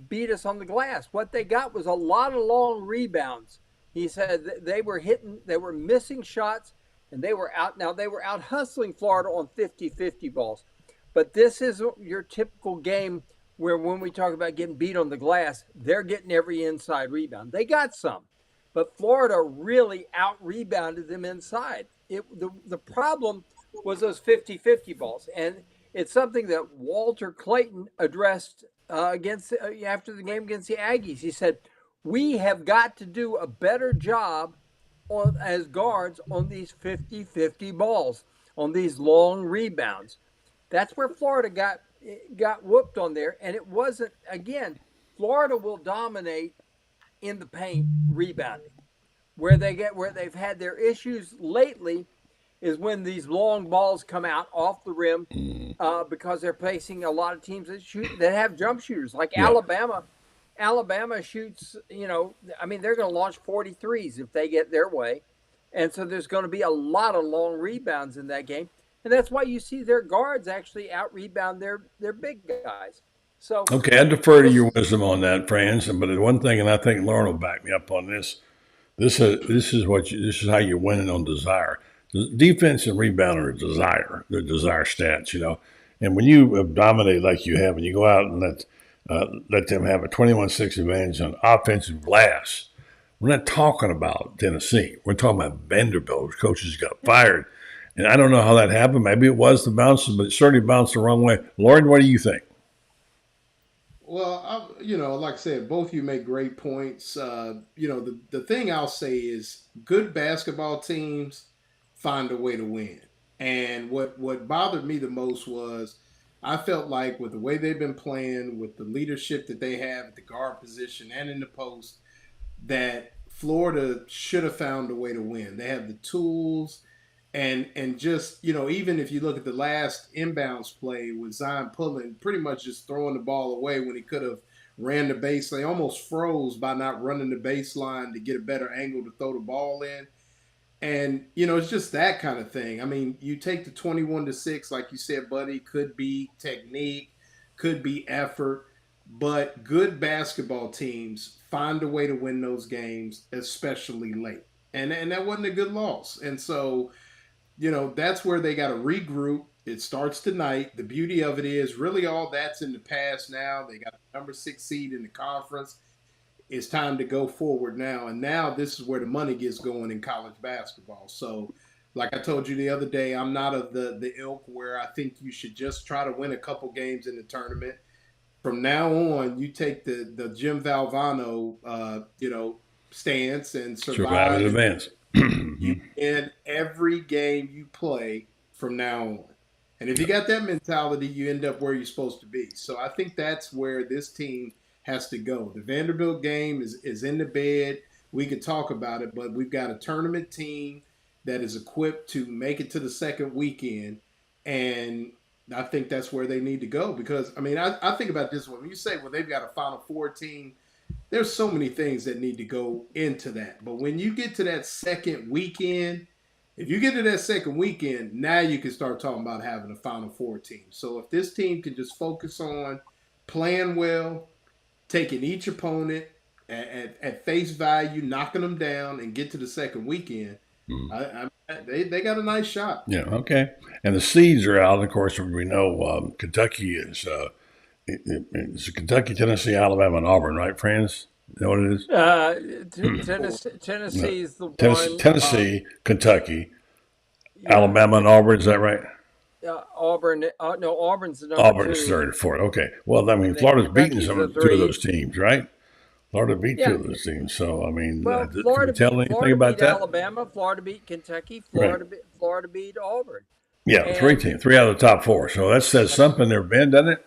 beat us on the glass. What they got was a lot of long rebounds. He said they were missing shots, and they were out hustling Florida on 50-50 balls. But this is your typical game where when we talk about getting beat on the glass, they're getting every inside rebound. They got some, but Florida really out-rebounded them inside. The problem was those 50-50 balls, and it's something that Walter Clayton addressed after the game against the Aggies. He said, we have got to do a better job as guards on these 50-50 balls, on these long rebounds. That's where Florida got whooped on there. And it wasn't, again, Florida will dominate in the paint rebounding. Where they've had their issues lately is when these long balls come out off the rim because they're facing a lot of teams that have jump shooters. Like Alabama shoots, they're going to launch 43s if they get their way. And so there's going to be a lot of long rebounds in that game. And that's why you see their guards actually out-rebound their big guys. So okay, I defer to your wisdom on that, Franz. But one thing, and I think Loren will back me up on this. This is how you're winning on desire. Defense and rebound are desire. They're desire stats, And when you have dominated like you have, and you go out and let them have a 21-6 advantage on offensive glass, we're not talking about Tennessee. We're talking about Vanderbilt, whose coaches got fired. And I don't know how that happened. Maybe it was the bounces, but it certainly bounced the wrong way. Loren, what do you think? Well, like I said, both of you make great points. The thing I'll say is good basketball teams find a way to win. And what bothered me the most was I felt like with the way they've been playing, with the leadership that they have at the guard position and in the post, that Florida should have found a way to win. They have the tools. And just, even if you look at the last inbounds play with Zion Pullen, pretty much just throwing the ball away when he could have ran the base. They almost froze by not running the baseline to get a better angle to throw the ball in. And, it's just that kind of thing. I mean, you take the 21-6, like you said, buddy, could be technique, could be effort. but good basketball teams find a way to win those games, especially late. And that wasn't a good loss. And so, that's where they got to regroup. It starts tonight. The beauty of it is really all that's in the past now. They got the number 6 seed in the conference. It's time to go forward now. And now this is where the money gets going in college basketball. So, like I told you the other day, I'm not of the ilk where I think you should just try to win a couple games in the tournament. From now on, you take the Jim Valvano, stance and survive in advance. You win every game you play from now on. And if you got that mentality, you end up where you're supposed to be. So I think that's where this team has to go. The Vanderbilt game is in the bed. We could talk about it, but we've got a tournament team that is equipped to make it to the second weekend. And I think that's where they need to go because, I think about this one. When you say, well, they've got a Final Four team, there's so many things that need to go into that. But when you get to that second weekend, if you get to that second weekend, now you can start talking about having a Final Four team. So if this team can just focus on playing well, taking each opponent at face value, knocking them down, and get to the second weekend, they got a nice shot. Yeah, okay. And the seeds are out. Of course, we know Kentucky is it's Kentucky, Tennessee, Alabama, and Auburn, right, Franz? Is that what it is? Tennessee is the one. Tennessee, Kentucky, Alabama, and Auburn. Is that right? Auburn. No, Auburn's the number Auburn's 2. third and fourth. Okay. Well, Florida's beaten two of those teams, right? Florida beat 2 of those teams. So, Florida, tell anything about beat that? Alabama, Florida beat Kentucky, Florida beat Auburn. Yeah, and 3 teams, 3 out of the top 4. So that says something there, Ben, doesn't it?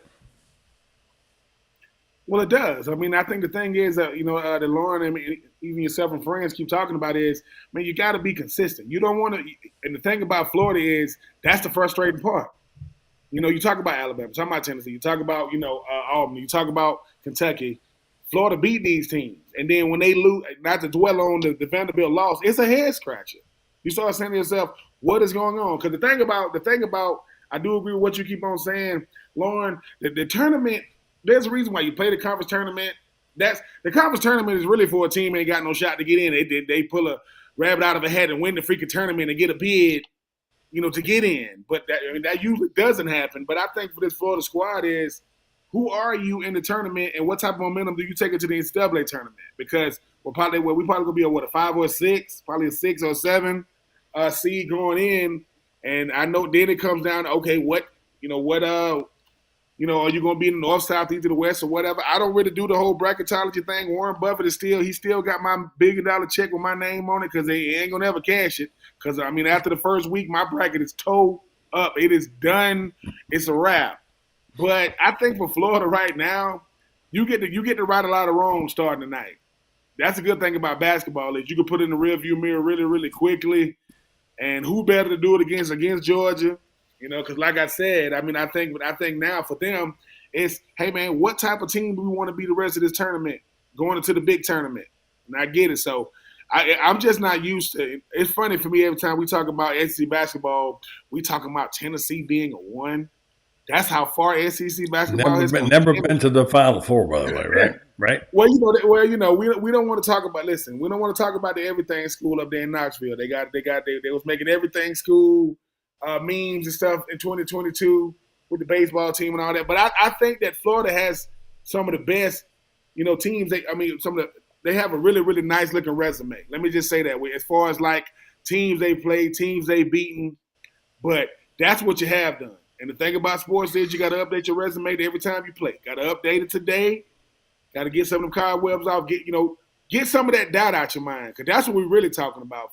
Well, it does. I think the thing is that, that Loren, even yourself and friends keep talking about is, you got to be consistent. You don't want to – and the thing about Florida is that's the frustrating part. You talk about Alabama, you talk about Tennessee, you talk about, Auburn, you talk about Kentucky. Florida beat these teams. And then when they lose, not to dwell on the Vanderbilt loss, it's a head scratcher. You start saying to yourself, what is going on? Because the thing about, I do agree with what you keep on saying, Loren, the tournament – there's a reason why you play the conference tournament. The conference tournament is really for a team ain't got no shot to get in. They pull a rabbit out of a hat and win the freaking tournament and get a bid, to get in. But that usually doesn't happen. But I think for this Florida squad is, who are you in the tournament and what type of momentum do you take into the NCAA tournament? Because we probably gonna be a 5 or 6, probably a 6 or 7 seed going in. And I know then it comes down to, okay, are you going to be in the north, south, east, or the west, or whatever? I don't really do the whole bracketology thing. Warren Buffett he still got my $1 billion check with my name on it because they ain't going to ever cash it. Because, after the first week, my bracket is towed up. It is done. It's a wrap. But I think for Florida right now, you get to right a lot of wrongs starting tonight. That's a good thing about basketball is you can put it in the rearview mirror really, really quickly. And who better to do it against Georgia? Because like I said, I think now for them, it's, hey, man, what type of team do we want to be the rest of this tournament going into the big tournament? And I get it. So I'm just not used to it. It's funny for me every time we talk about SEC basketball, we talk about Tennessee being a 1. That's how far SEC basketball has never been to the Final Four, by the way, right? Right. Well, we don't want to talk about. Listen, we don't want to talk about the everything school up there in Knoxville. They was making everything school memes and stuff in 2022 with the baseball team and all that. But I think that Florida has some of the best, teams. They have a really, really nice looking resume. Let me just say that way. As far as like teams they played, teams they beaten, but that's what you have done. And the thing about sports is you got to update your resume every time you play. Got to update it today. Got to get some of them cobwebs off. Get some of that doubt out your mind, because that's what we're really talking about.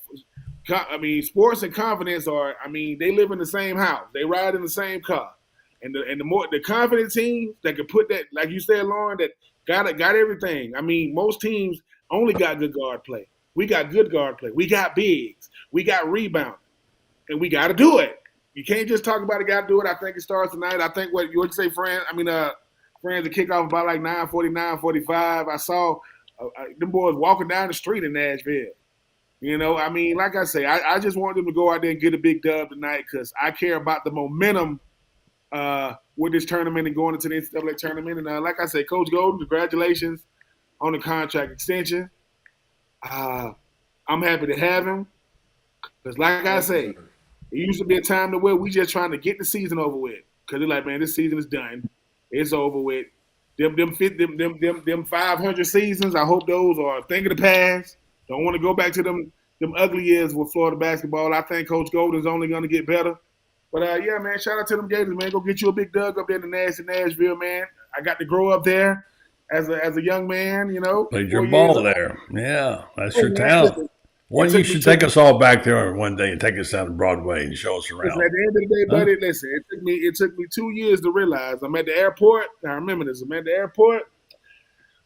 Sports and confidence they live in the same house. They ride in the same car. And the confident teams that can put that, like you said, Loren, that got everything. Most teams only got good guard play. We got good guard play. We got bigs. We got rebounding. And we got to do it. You can't just talk about it, got to do it. I think it starts tonight. I think what you say, Franz, the kickoff about like 9:40, 9:45. I saw them boys walking down the street in Nashville. Like I say, I just want them to go out there and get a big dub tonight because I care about the momentum with this tournament and going into the NCAA tournament. And like I said, Coach Golden, congratulations on the contract extension. I'm happy to have him because, like I say, it used to be a time to where we just trying to get the season over with because they're like, man, this season is done. It's over with. Them 500 seasons, I hope those are a thing of the past. Don't want to go back to them ugly years with Florida basketball. I think Coach Golden's only going to get better. But, yeah, man, shout out to them Gators, man. Go get you a big Doug up there in Nashville, man. I got to grow up there as a young man, you know. Played your ball there. Yeah, that's your talent. You should take us all back there one day and take us down to Broadway and show us around. Listen, at the end of the day, buddy, listen, it took me 2 years to realize I'm at the airport. I remember this. I'm at the airport.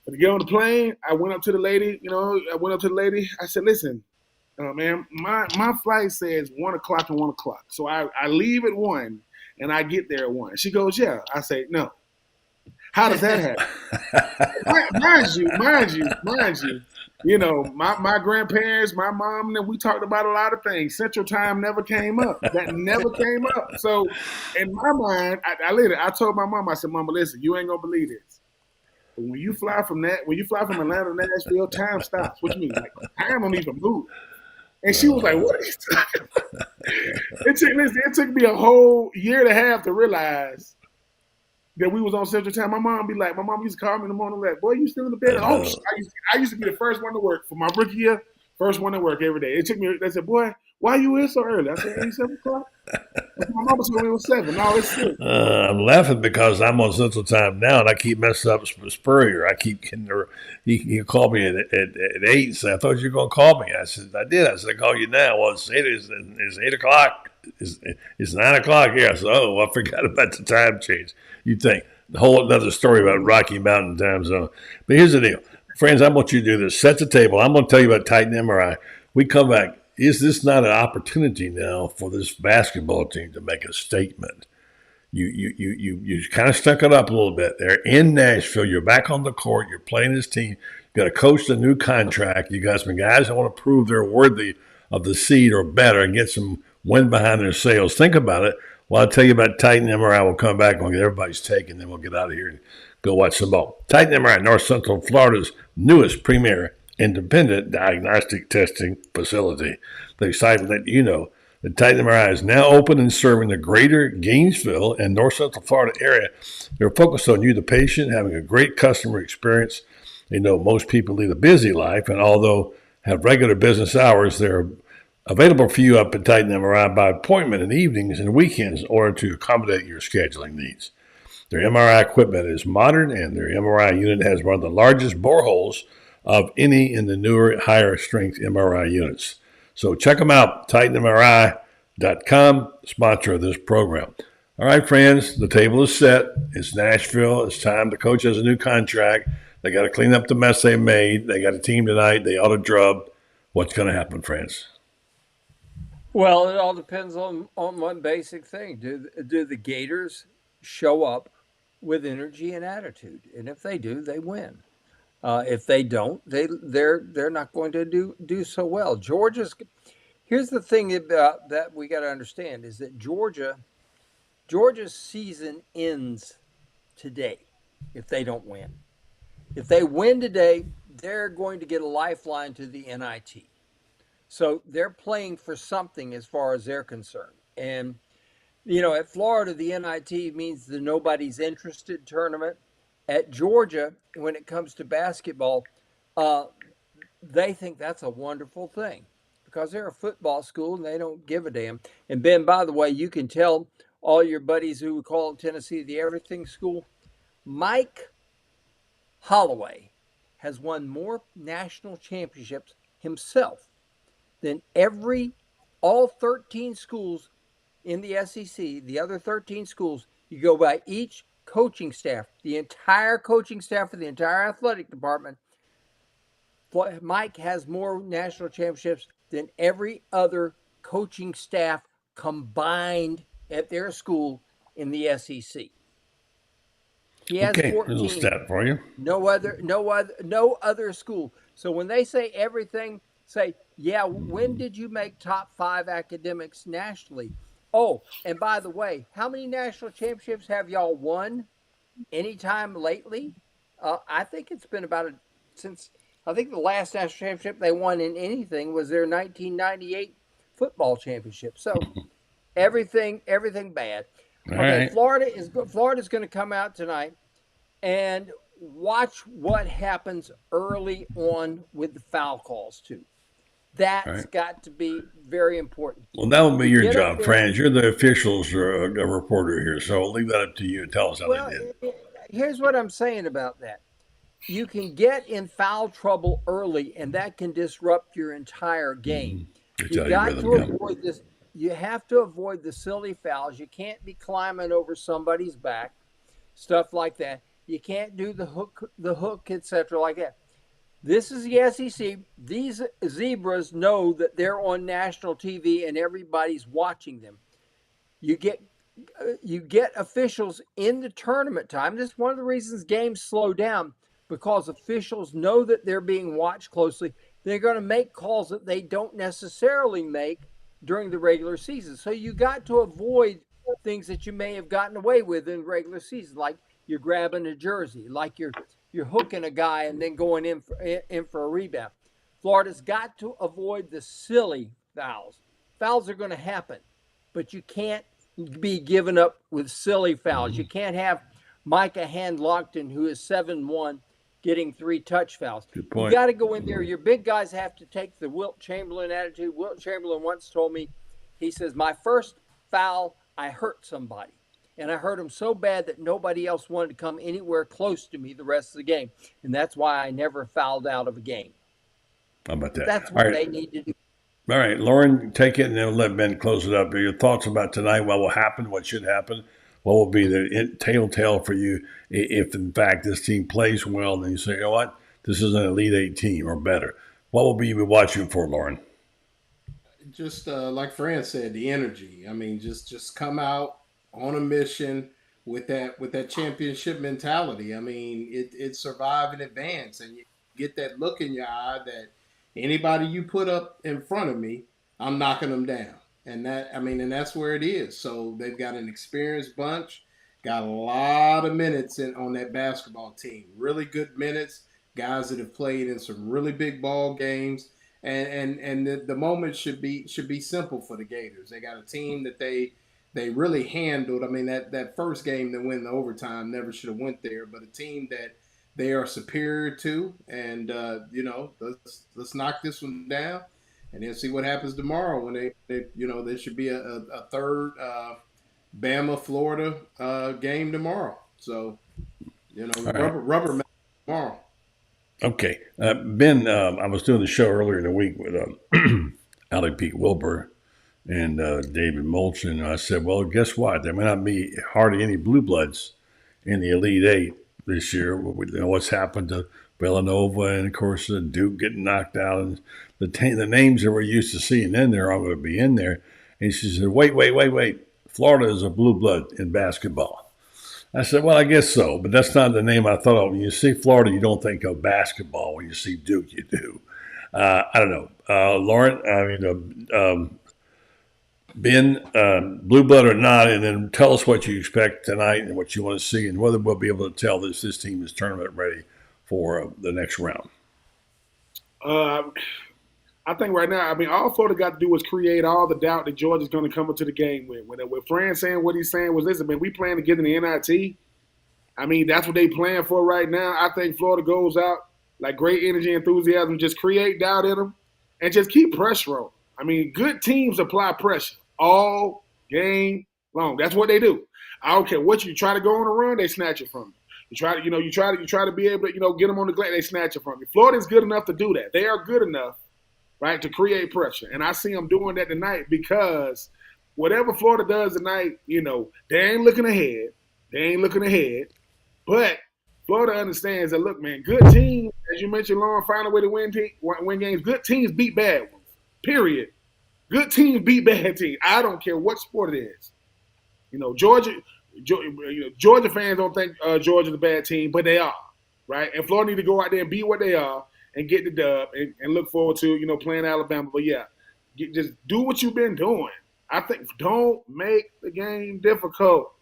To get on the plane, I went up to the lady, I said, listen, man, my flight says 1 o'clock and 1 o'clock. So I leave at 1 and I get there at 1. She goes, yeah. I say, no. How does that happen? mind you, you know, my grandparents, my mom, and we talked about a lot of things. Central Time never came up. That never came up. So in my mind, I told my mom, I said, Mama, listen, you ain't gonna believe this. But when you fly from Atlanta to Nashville, time stops. What you mean? Like, time don't even move. And she was like, what are you talking about? It took me a whole year and a half to realize that we was on Central Time. My mom used to call me in the morning like, boy, you still in the bed? Oh, I used to be the first one to work for my rookie year, first one to work every day. It took me, they said, boy, why you in so early? I said, 7 o'clock. My mama told me it was 7. No, it's 6. I'm laughing because I'm on Central Time now, and I keep messing up Spurrier. I keep getting her. He called me at 8, so I thought you were going to call me. I said, I did. I said, I call you now. Well, it's 8 o'clock. It's 9 o'clock here. So, I forgot about the time change. You think a whole another story about Rocky Mountain time zone. But here's the deal. Friends, I want you to do this. Set the table. I'm going to tell you about Titan MRI. We come back. Is this not an opportunity now for this basketball team to make a statement? You kind of stuck it up a little bit. They're in Nashville. You're back on the court. You're playing this team. You got to coach the new contract. You got some guys that want to prove they're worthy of the seed or better and get some wind behind their sails. Think about it. Well, I'll tell you about Titan MRI. We'll come back. We'll get everybody's take, and then we'll get out of here and go watch some ball. Titan MRI, North Central Florida's newest premier independent diagnostic testing facility. They're excited to let you know that Titan MRI is now open and serving the greater Gainesville and North Central Florida area. They're focused on you, the patient, having a great customer experience. They know most people lead a busy life, and although have regular business hours, they're available for you up at Titan MRI by appointment in evenings and weekends in order to accommodate your scheduling needs. Their MRI equipment is modern, and their MRI unit has one of the largest boreholes of any in the newer, higher strength MRI units. So check them out, TitanMRI.com, sponsor of this program. All right, friends, the table is set. It's Nashville. It's time. The coach has a new contract. They got to clean up the mess they made. They got a team tonight. They ought to drub. What's going to happen, friends? Well, it all depends on one basic thing. Do the Gators show up with energy and attitude? And if they do, they win. If they don't, they're not going to do so well. Here's the thing about that we got to understand is that Georgia's season ends today if they don't win. If they win today, they're going to get a lifeline to the NIT. So they're playing for something as far as they're concerned. And, at Florida, the NIT means the nobody's interested tournament. At Georgia, when it comes to basketball, they think that's a wonderful thing because they're a football school and they don't give a damn. And Ben, by the way, you can tell all your buddies who call Tennessee the everything school, Mike Holloway has won more national championships himself than all 13 schools in the SEC, the other 13 schools. You go by each coaching staff, the entire coaching staff for the entire athletic department. Mike has more national championships than every other coaching staff combined at their school in the SEC. He has 14. Little stat for you. No other school. So when they say everything, say, yeah, when did you make top 5 academics nationally? Oh, and by the way, how many national championships have y'all won anytime lately? I think it's been since I think the last national championship they won in anything was their 1998 football championship. So everything bad. All Okay, right. Florida's going to come out tonight and watch what happens early on with the foul calls too. That's got to be very important. Well, that will be your Get up job, there. Franz. You're the officials or a reporter here, so I'll leave that up to you. Tell us how they did. Here's what I'm saying about that. You can get in foul trouble early, and that can disrupt your entire game. You got to avoid this. You have to avoid the silly fouls. You can't be climbing over somebody's back, stuff like that. You can't do the hook, etc., like that. This is the SEC. These zebras know that they're on national TV and everybody's watching them. You get officials in the tournament time. This is one of the reasons games slow down, because officials know that they're being watched closely. They're going to make calls that they don't necessarily make during the regular season. So you got to avoid things that you may have gotten away with in regular season, like you're grabbing a jersey, like you're hooking a guy and then going in for a rebound. Florida's got to avoid the silly fouls. Fouls are going to happen, but you can't be given up with silly fouls. You can't have Micah Hand-Lockton, who is 7'1", getting 3 touch fouls. Good point. You got to go in there. Your big guys have to take the Wilt Chamberlain attitude. Wilt Chamberlain once told me, he says, my first foul, I hurt somebody. And I hurt him so bad that nobody else wanted to come anywhere close to me the rest of the game. And that's why I never fouled out of a game. How about that? That's what they need to do. All right, Loren, take it and then let Ben close it up. Your thoughts about tonight, what will happen, what should happen, what will be the telltale for you if, in fact, this team plays well and you say, you know what, this is an Elite Eight team or better. What will you be watching for, Loren? Just like Fran said, the energy. I mean, just come out on a mission with that championship mentality. I mean, it's survive and advance, and you get that look in your eye that anybody you put up in front of me, I'm knocking them down. And that's where it is. So they've got an experienced bunch, got a lot of minutes on that basketball team. Really good minutes, guys that have played in some really big ball games. And the moment should be simple for the Gators. They got a team that they really handled. I mean, that first game that went in overtime never should have went there, but a team that they are superior to, and let's knock this one down, and then see what happens tomorrow when they there should be a third Bama Florida game tomorrow. So rubber match tomorrow. Okay, Ben, I was doing the show earlier in the week with Alec Pete Wilbur and David Molson, and I said, well, guess what? There may not be hardly any blue bloods in the Elite Eight this year. We know what's happened to Villanova and, of course, Duke getting knocked out. And the names that we're used to seeing in there are going to be in there. And she said, wait. Florida is a blue blood in basketball. I said, well, I guess so, but that's not the name I thought of. When you see Florida, you don't think of basketball. When you see Duke, you do. I don't know. Loren, Ben, blue blood or not, and then tell us what you expect tonight and what you want to see and whether we'll be able to tell this team is tournament ready for the next round. I think right now, all Florida got to do is create all the doubt that Georgia's going to come into the game with. When Franz saying what he's saying was, listen, man, we plan to get in the NIT. That's what they plan for right now. I think Florida goes out like great energy, enthusiasm, just create doubt in them and just keep pressure on. Good teams apply pressure all game long. That's what they do. I don't care what you try to go on a run, they snatch it from you. You try to be able to, get them on the glass, they snatch it from you. Florida's good enough to do that. They are good enough, right, to create pressure. And I see them doing that tonight because whatever Florida does tonight, they ain't looking ahead. But Florida understands that, look, man, good teams, as you mentioned, Lauren, find a way to win games. Good teams beat bad ones, period. Good teams beat bad teams. I don't care what sport it is. Georgia fans don't think Georgia's a bad team, but they are, right? And Florida need to go out there and be what they are and get the dub and look forward to, playing Alabama. But, yeah, just do what you've been doing. I think don't make the game difficult.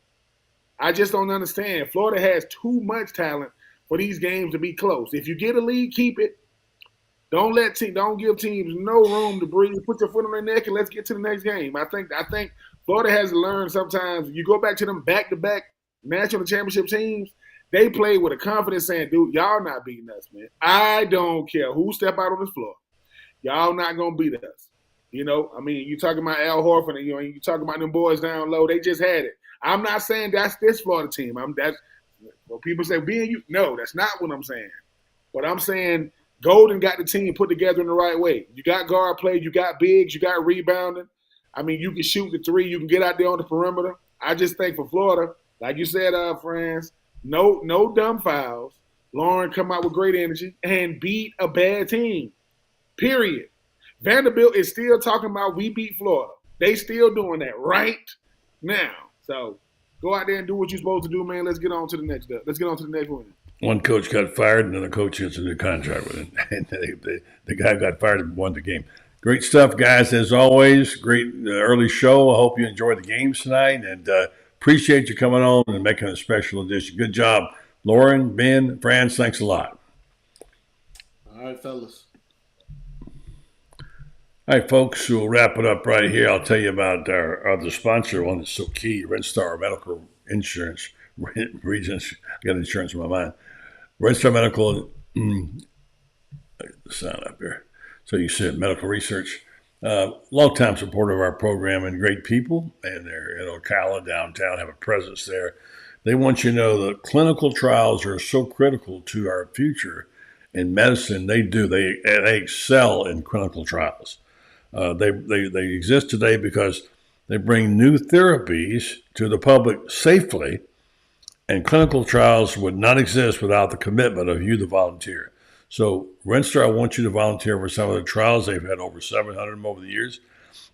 I just don't understand. Florida has too much talent for these games to be close. If you get a lead, keep it. Don't give teams no room to breathe. Put your foot on their neck and let's get to the next game. I think Florida has to learn sometimes. You go back to them back-to-back national championship teams, they play with a confidence saying, dude, y'all not beating us, man. I don't care who step out on this floor. Y'all not going to beat us. You know, I mean, you talking about Al Horford and you talking about them boys down low. They just had it. I'm not saying that's this Florida team. People say, no, that's not what I'm saying. But I'm saying Golden got the team put together in the right way. You got guard play, you got bigs, you got rebounding. I mean, you can shoot the three, you can get out there on the perimeter. I just think for Florida, like you said, Franz, no dumb fouls. Loren come out with great energy and beat a bad team. Period. Vanderbilt is still talking about we beat Florida. They still doing that right now. So go out there and do what you're supposed to do, man. Let's get on to the next one. One coach got fired, another coach gets a new contract with him. And the guy got fired and won the game. Great stuff, guys, as always. Great early show. I hope you enjoyed the games tonight, and appreciate you coming on and making a special edition. Good job, Loren, Ben, Franz. Thanks a lot. All right, fellas. All right, folks, we'll wrap it up right here. I'll tell you about our other sponsor, one that's so key, RedStar Medical Insurance. Regents, I got insurance in my mind. RedStar Medical, sound up here. So you said medical research. Long-time supporter of our program and great people. And they're in Ocala, downtown, have a presence there. They want you to know that clinical trials are so critical to our future in medicine. They do. They excel in clinical trials. They exist today because they bring new therapies to the public safely, and clinical trials would not exist without the commitment of you, the volunteer. So RedStar wants you to volunteer for some of the trials. They've had over 700 of them over the years.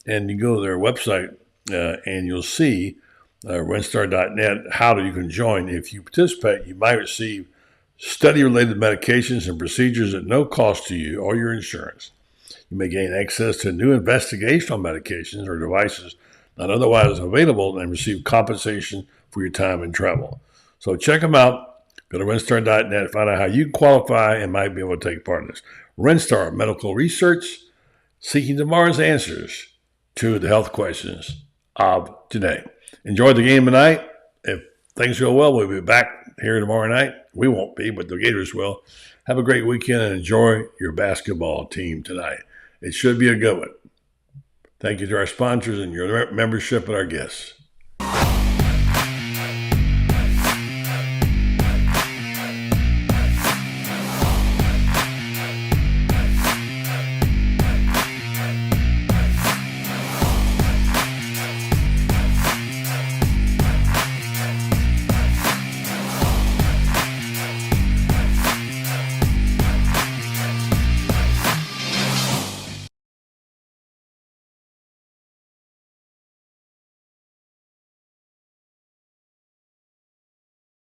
And you go to their website and you'll see RedStar.net how you can join. If you participate, you might receive study-related medications and procedures at no cost to you or your insurance. You may gain access to new investigational medications or devices not otherwise available and receive compensation for your time and travel. So check them out. Go to RedStar.net, find out how you qualify and might be able to take part in this. RedStar Medical Research, seeking tomorrow's answers to the health questions of today. Enjoy the game tonight. If things go well, we'll be back here tomorrow night. We won't be, but the Gators will. Have a great weekend and enjoy your basketball team tonight. It should be a good one. Thank you to our sponsors and your membership and our guests.